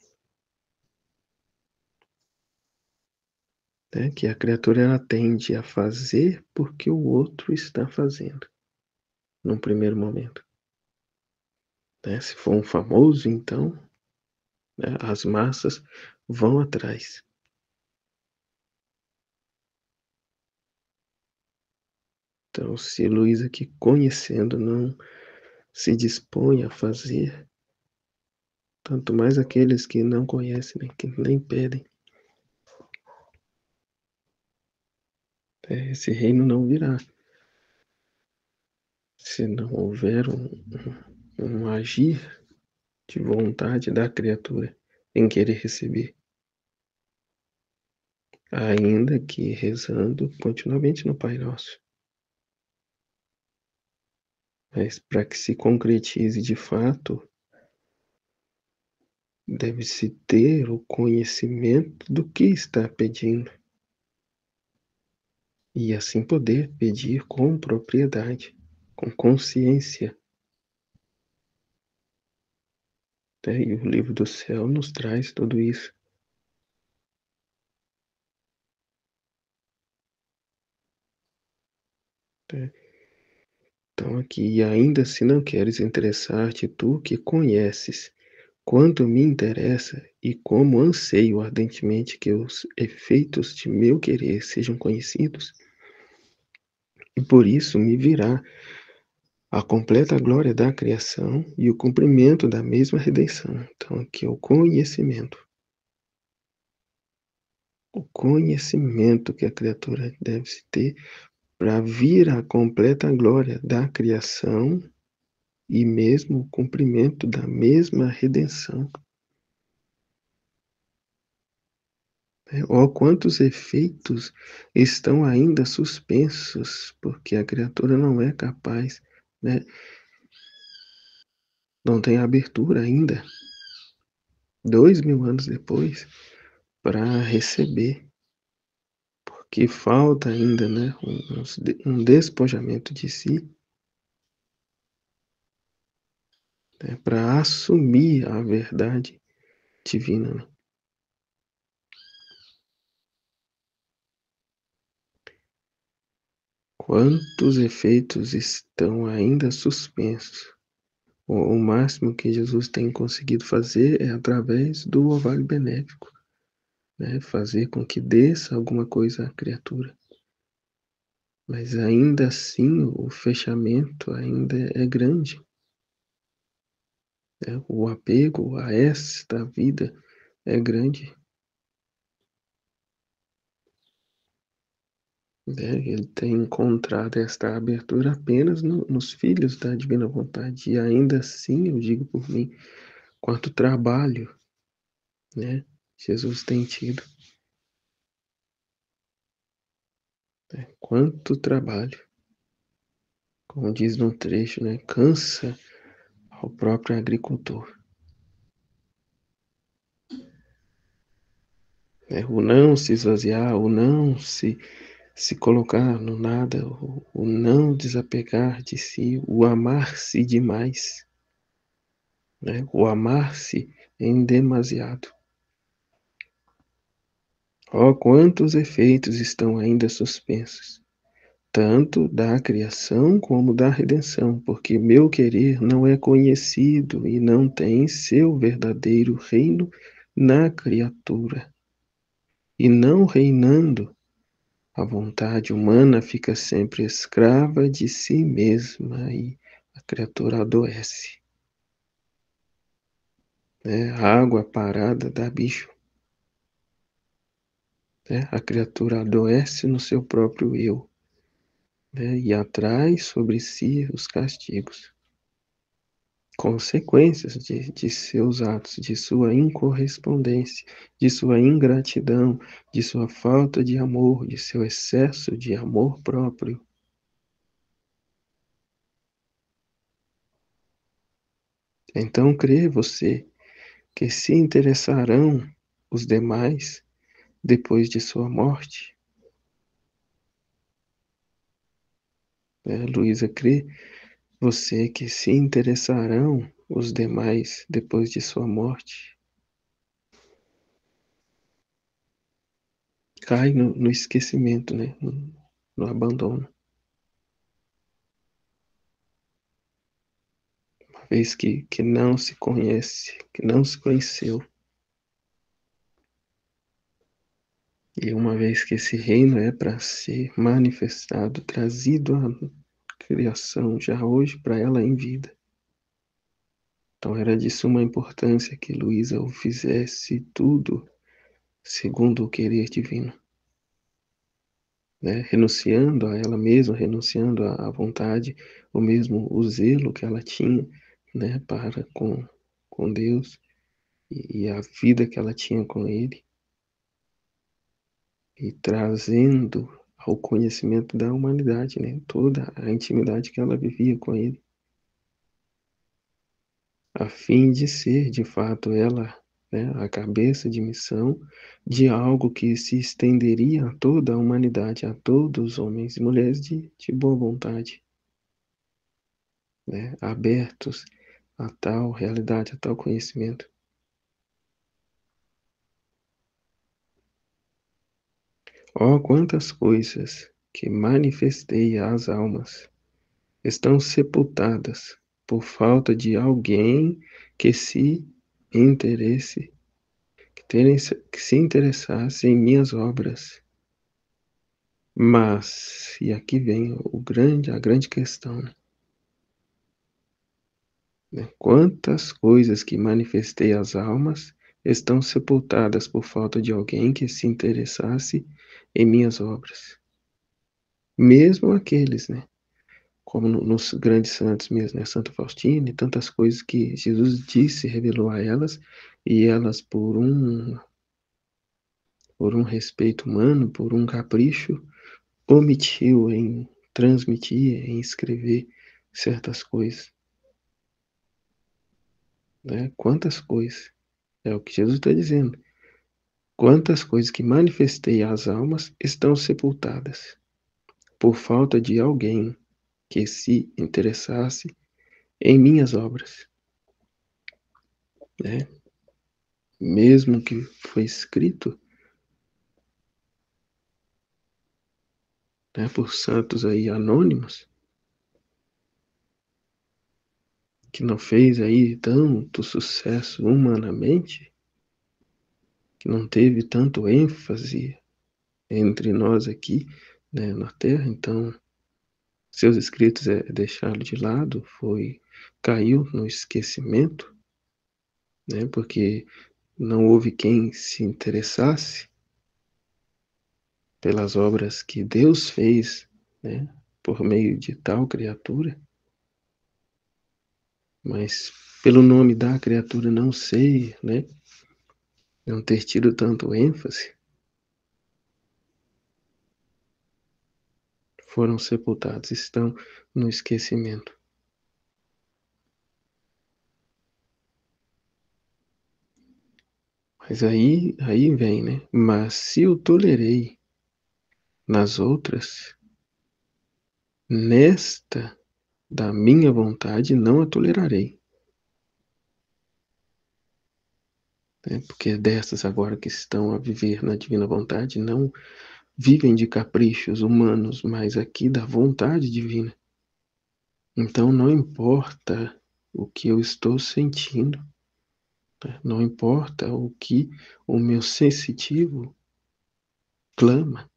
né? Que a criatura ela tende a fazer porque o outro está fazendo, num primeiro momento, né? Se for um famoso, então, né, as massas vão atrás. Então, se Luiz aqui conhecendo não se dispõe a fazer, tanto mais aqueles que não conhecem, né, que nem pedem, esse reino não virá. Se não houver um agir de vontade da criatura em querer receber, ainda que rezando continuamente no Pai Nosso. Mas para que se concretize de fato, deve-se ter o conhecimento do que está pedindo e assim poder pedir com propriedade, com consciência. E o livro do céu nos traz tudo isso. Então aqui, e ainda se não queres interessar-te, tu que conheces quanto me interessa e como anseio ardentemente que os efeitos de meu querer sejam conhecidos, e por isso me virá a completa glória da criação e o cumprimento da mesma redenção. Então aqui é o conhecimento que a criatura deve ter para vir à completa glória da criação e mesmo o cumprimento da mesma redenção. Oh, quantos efeitos estão ainda suspensos, porque a criatura não é capaz, né? Não tem abertura ainda, 2000 anos depois, para receber, porque falta ainda, né, um despojamento de si, né, para assumir a verdade divina. Né? Quantos efeitos estão ainda suspensos? O máximo que Jesus tem conseguido fazer é através do orvalho benéfico, né? Fazer com que desça alguma coisa à criatura. mas ainda assim o fechamento ainda é grande, né? O apego a esta vida é grande, né? Ele tem encontrado esta abertura apenas nos filhos da divina vontade, e ainda assim eu digo por mim, quanto trabalho, né, Jesus tem tido, né? Quanto trabalho, como diz no trecho, né, cansa ao próprio agricultor, né? O não se esvaziar, o não se colocar no nada, o não desapegar de si, o amar-se demais, né? O amar-se em demasiado. Oh, quantos efeitos estão ainda suspensos, tanto da criação como da redenção, porque meu querer não é conhecido e não tem seu verdadeiro reino na criatura. E não reinando, a vontade humana fica sempre escrava de si mesma e a criatura adoece, né? A água parada dá bicho, né? A criatura adoece no seu próprio eu, né? E atrai sobre si os castigos, consequências de seus atos, de sua incorrespondência, de sua ingratidão, de sua falta de amor, de seu excesso de amor próprio. Então crê você que se interessarão os demais depois de sua morte? Luísa, crê você que se interessarão os demais depois de sua morte? Cai no esquecimento, né? No abandono. Uma vez que não se conhece, que não se conheceu. E uma vez que esse reino é para ser manifestado, trazido à criação já hoje para ela em vida. Então era de suma importância que Luísa o fizesse tudo segundo o querer divino, né? Renunciando a ela mesma, renunciando à vontade, ou mesmo o zelo que ela tinha, né, para com Deus e a vida que ela tinha com Ele, e trazendo ao conhecimento da humanidade, né, toda a intimidade que ela vivia com Ele, a fim de ser, de fato, ela, né, a cabeça de missão de algo que se estenderia a toda a humanidade, a todos os homens e mulheres de boa vontade, né, abertos a tal realidade, a tal conhecimento. Oh, quantas coisas que manifestei às almas estão sepultadas por falta de alguém que se interesse, que se interessasse em minhas obras. Mas, e aqui vem a grande questão, né? Quantas coisas que manifestei às almas estão sepultadas por falta de alguém que se interessasse em minhas obras? Mesmo aqueles, né? Como nos grandes santos mesmo, né? Santo Faustina e tantas coisas que Jesus disse, revelou a elas, e elas por um respeito humano, por um capricho, omitiu em transmitir, em escrever certas coisas, né? Quantas coisas, é o que Jesus está dizendo. Quantas coisas que manifestei às almas estão sepultadas por falta de alguém que se interessasse em minhas obras, né? Mesmo que foi escrito, né, por santos aí anônimos, que não fez aí tanto sucesso humanamente, que não teve tanto ênfase entre nós aqui, né, na Terra, então seus escritos deixaram de lado, caiu no esquecimento, né, porque não houve quem se interessasse pelas obras que Deus fez, né, por meio de tal criatura, mas pelo nome da criatura não sei, né, não ter tido tanto ênfase, foram sepultados, estão no esquecimento. Mas aí vem, né? Mas se eu tolerei nas outras, nesta da minha vontade não a tolerarei. Né? Porque dessas agora que estão a viver na divina vontade não vivem de caprichos humanos, mas aqui da vontade divina. Então não importa o que eu estou sentindo, né? Não importa o que o meu sensitivo clama.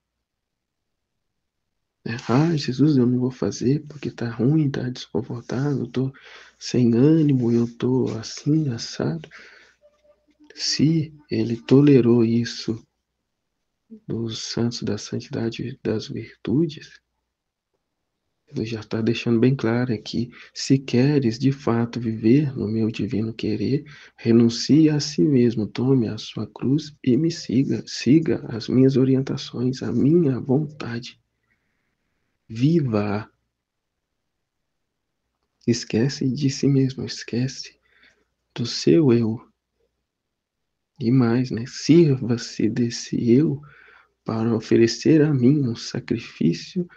Né? Ah, Jesus, eu não vou fazer porque tá ruim, tá desconfortável, eu tô sem ânimo, eu tô assim, assado. Se ele tolerou isso dos santos da santidade e das virtudes, ele já está deixando bem claro aqui: se queres de fato viver no meu divino querer, renuncie a si mesmo, tome a sua cruz e me siga. Siga as minhas orientações, a minha vontade. Viva! Esquece de si mesmo, esquece do seu eu. E mais, né? Sirva-se desse eu para oferecer a mim um sacrifício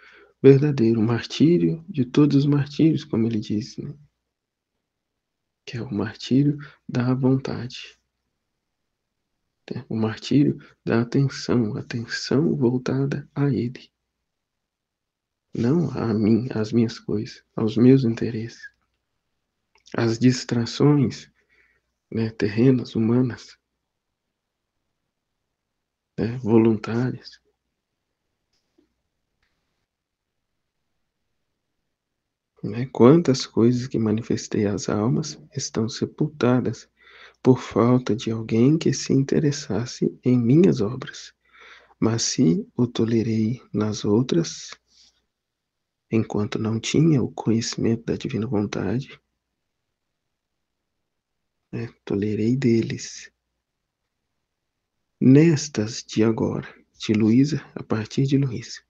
verdadeiro, um martírio de todos os martírios, como ele diz, né? Que é o martírio da vontade, né? O martírio da atenção, atenção voltada a ele, não a mim, às minhas coisas, aos meus interesses, às distrações, né, terrenas, humanas, né, voluntárias. Né? Quantas coisas que manifestei às almas estão sepultadas por falta de alguém que se interessasse em minhas obras. Mas se o tolerei nas outras, enquanto não tinha o conhecimento da divina vontade, né, tolerei deles. Nestas de agora, de Luísa, a partir de Luísa,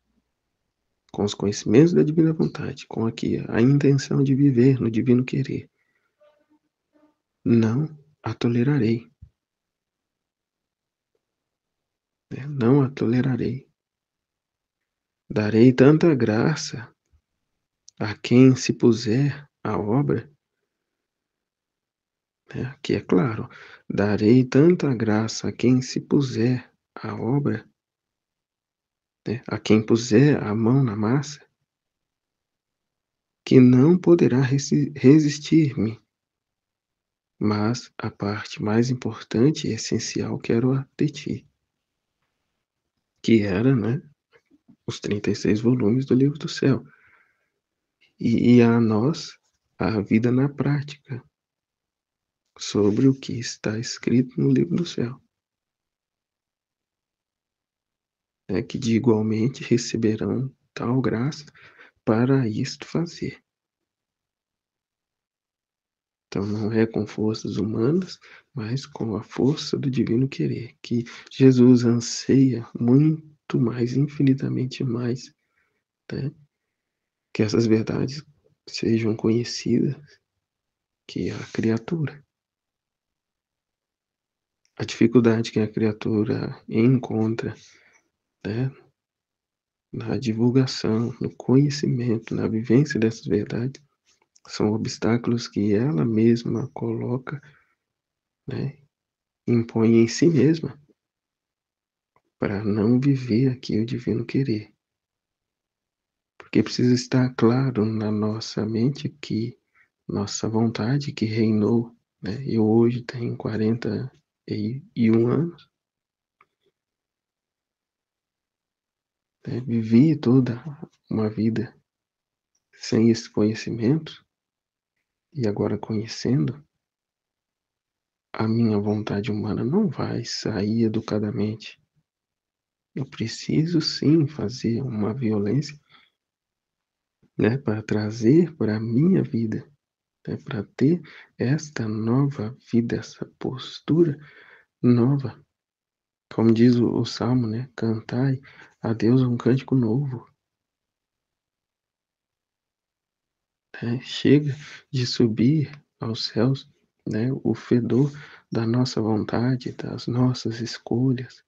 com os conhecimentos da divina vontade, com aqui a intenção de viver no divino querer, não a tolerarei. Né? Não a tolerarei. Darei tanta graça a quem se puser à obra, né? Que é claro, darei tanta graça a quem se puser à obra, né? A quem puser a mão na massa, que não poderá resistir-me. Mas a parte mais importante e essencial quero a de ti, que era, né, os 36 volumes do livro do céu. E a nós, a vida na prática, sobre o que está escrito no livro do céu. É que de igualmente receberão tal graça para isto fazer. Então não é com forças humanas, mas com a força do divino querer, que Jesus anseia muito mais, infinitamente mais, né? Que essas verdades sejam conhecidas, que a criatura. A dificuldade que a criatura encontra, né, na divulgação, no conhecimento, na vivência dessas verdades, são obstáculos que ela mesma coloca, né, impõe em si mesma para não viver aqui o divino querer. Porque precisa estar claro na nossa mente que nossa vontade que reinou, né? Eu hoje tenho 41 anos, Vivi toda uma vida sem esse conhecimento e agora conhecendo, a minha vontade humana não vai sair educadamente. Eu preciso sim fazer uma violência, né, para trazer para a minha vida, né, para ter esta nova vida, essa postura nova. Como diz o Salmo, né, cantai a Deus um cântico novo. Né? Chega de subir aos céus, né, o fedor da nossa vontade, das nossas escolhas,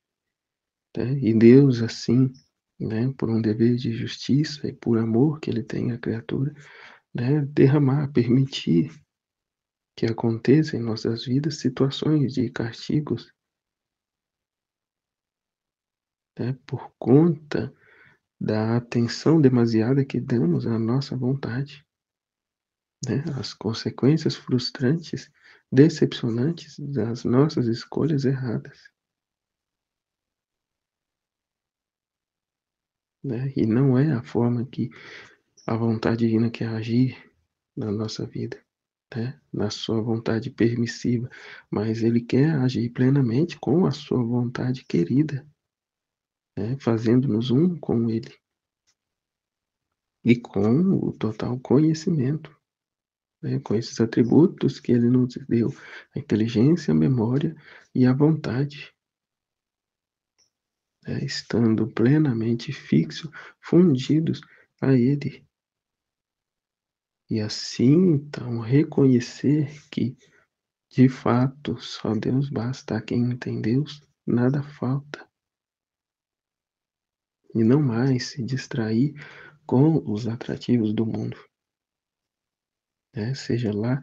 né? E Deus, assim, né, por um dever de justiça e por amor que Ele tem à criatura, né, derramar, permitir que aconteça em nossas vidas situações de castigos, né, por conta da atenção demasiada que damos à nossa vontade, né, as consequências frustrantes, decepcionantes das nossas escolhas erradas, né, e não é a forma que a vontade divina quer agir na nossa vida, né, na sua vontade permissiva, mas Ele quer agir plenamente com a sua vontade querida, né, fazendo-nos um com Ele e com o total conhecimento, né, com esses atributos que Ele nos deu, a inteligência, a memória e a vontade, né, estando plenamente fixos, fundidos a Ele. E assim, então, reconhecer que, de fato, só Deus basta. A quem tem Deus, nada falta. E não mais se distrair com os atrativos do mundo, né? Seja lá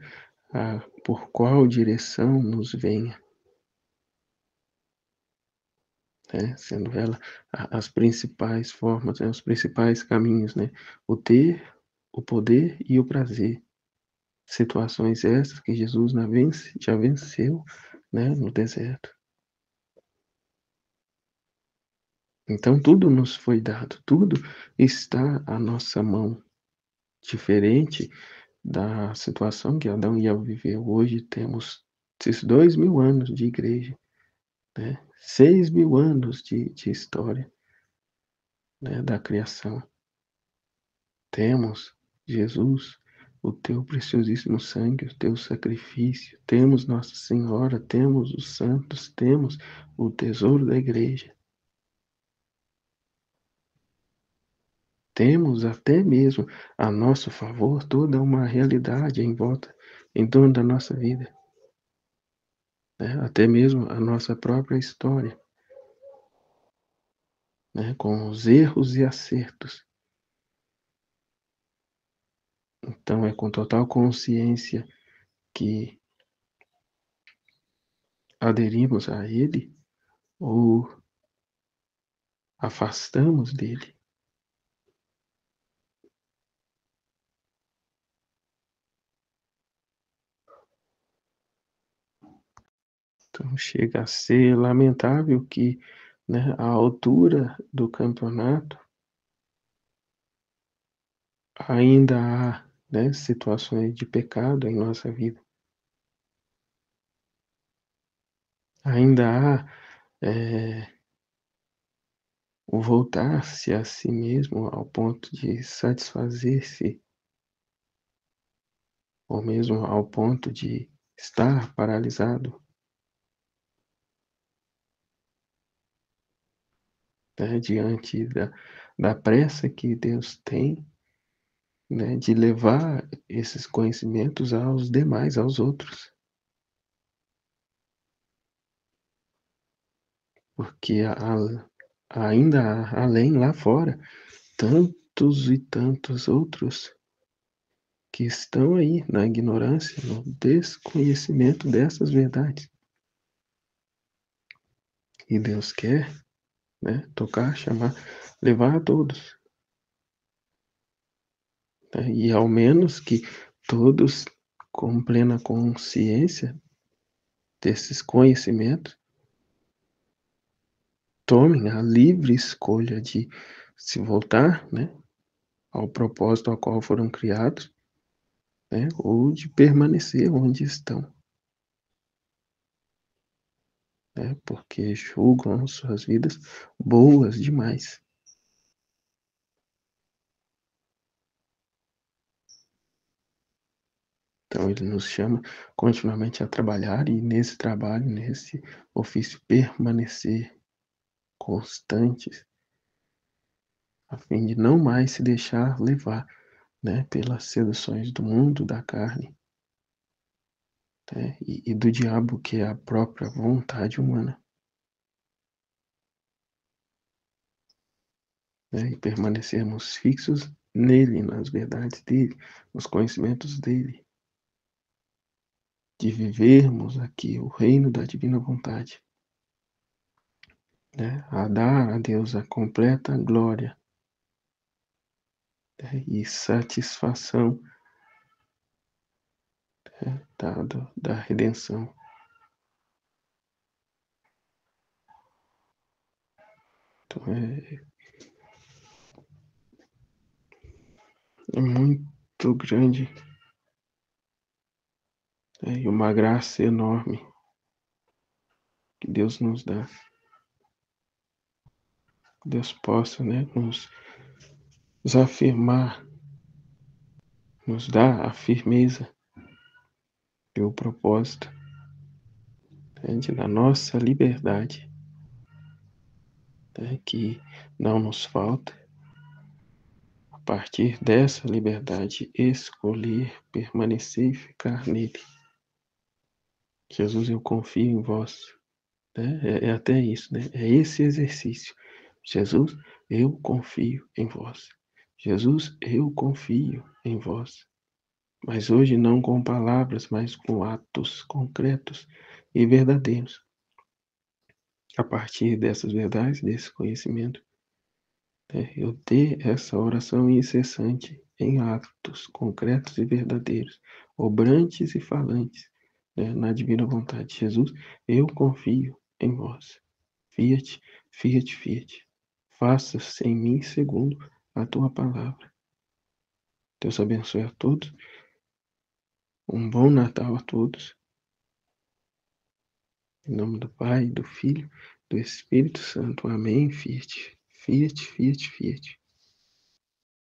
por qual direção nos venha, né? Sendo ela as principais formas, né? Os principais caminhos, né? O ter, o poder e o prazer. Situações essas que Jesus já venceu, né, no deserto. Então tudo nos foi dado, tudo está à nossa mão. Diferente da situação que Adão e Eva viveu. Hoje temos esses 2000 anos de igreja, né? 6000 anos de história, né, da criação. Temos Jesus, o teu preciosíssimo sangue, o teu sacrifício. Temos Nossa Senhora, temos os santos, temos o tesouro da igreja. Temos até mesmo a nosso favor toda uma realidade em volta, em torno da nossa vida, né? Até mesmo a nossa própria história, né? Com os erros e acertos. Então é com total consciência que aderimos a Ele ou afastamos dele. Então chega a ser lamentável que, né, a altura do campeonato ainda há, né, situações de pecado em nossa vida. Ainda há o voltar-se a si mesmo ao ponto de satisfazer-se, ou mesmo ao ponto de estar paralisado, né, diante da pressa que Deus tem, né, de levar esses conhecimentos aos demais, aos outros. Porque ainda há, além lá fora, tantos e tantos outros que estão aí na ignorância, no desconhecimento dessas verdades. E Deus quer, né, tocar, chamar, levar a todos, né, e ao menos que todos com plena consciência desses conhecimentos tomem a livre escolha de se voltar, né, ao propósito ao qual foram criados, né, ou de permanecer onde estão, né, porque julgam suas vidas boas demais. Então ele nos chama continuamente a trabalhar e nesse trabalho, nesse ofício, permanecer constantes, a fim de não mais se deixar levar, né, pelas seduções do mundo, da carne, né, e do diabo, que é a própria vontade humana, né, e permanecermos fixos nele, nas verdades dele, nos conhecimentos dele, de vivermos aqui o reino da divina vontade, né, a dar a Deus a completa glória, né, e satisfação, né, da redenção. Então é muito grande, né, e uma graça enorme que Deus nos dá. Deus possa, né, nos afirmar, nos dar a firmeza e o propósito, né, da nossa liberdade, né, que não nos falta, a partir dessa liberdade, escolher, permanecer e ficar nele. Jesus, eu confio em vós. Né? É até isso, né? É esse exercício. Jesus, eu confio em vós. Jesus, eu confio em vós. Mas hoje não com palavras, mas com atos concretos e verdadeiros. A partir dessas verdades, desse conhecimento, né, eu ter essa oração incessante em atos concretos e verdadeiros, obrantes e falantes, né, na divina vontade de Jesus, eu confio em vós. Fiat, fiat, fiat. Faça-se em mim segundo a tua palavra. Deus abençoe a todos. Um bom Natal a todos. Em nome do Pai, do Filho, do Espírito Santo. Amém. Fiat, fiat, fiat, fiat.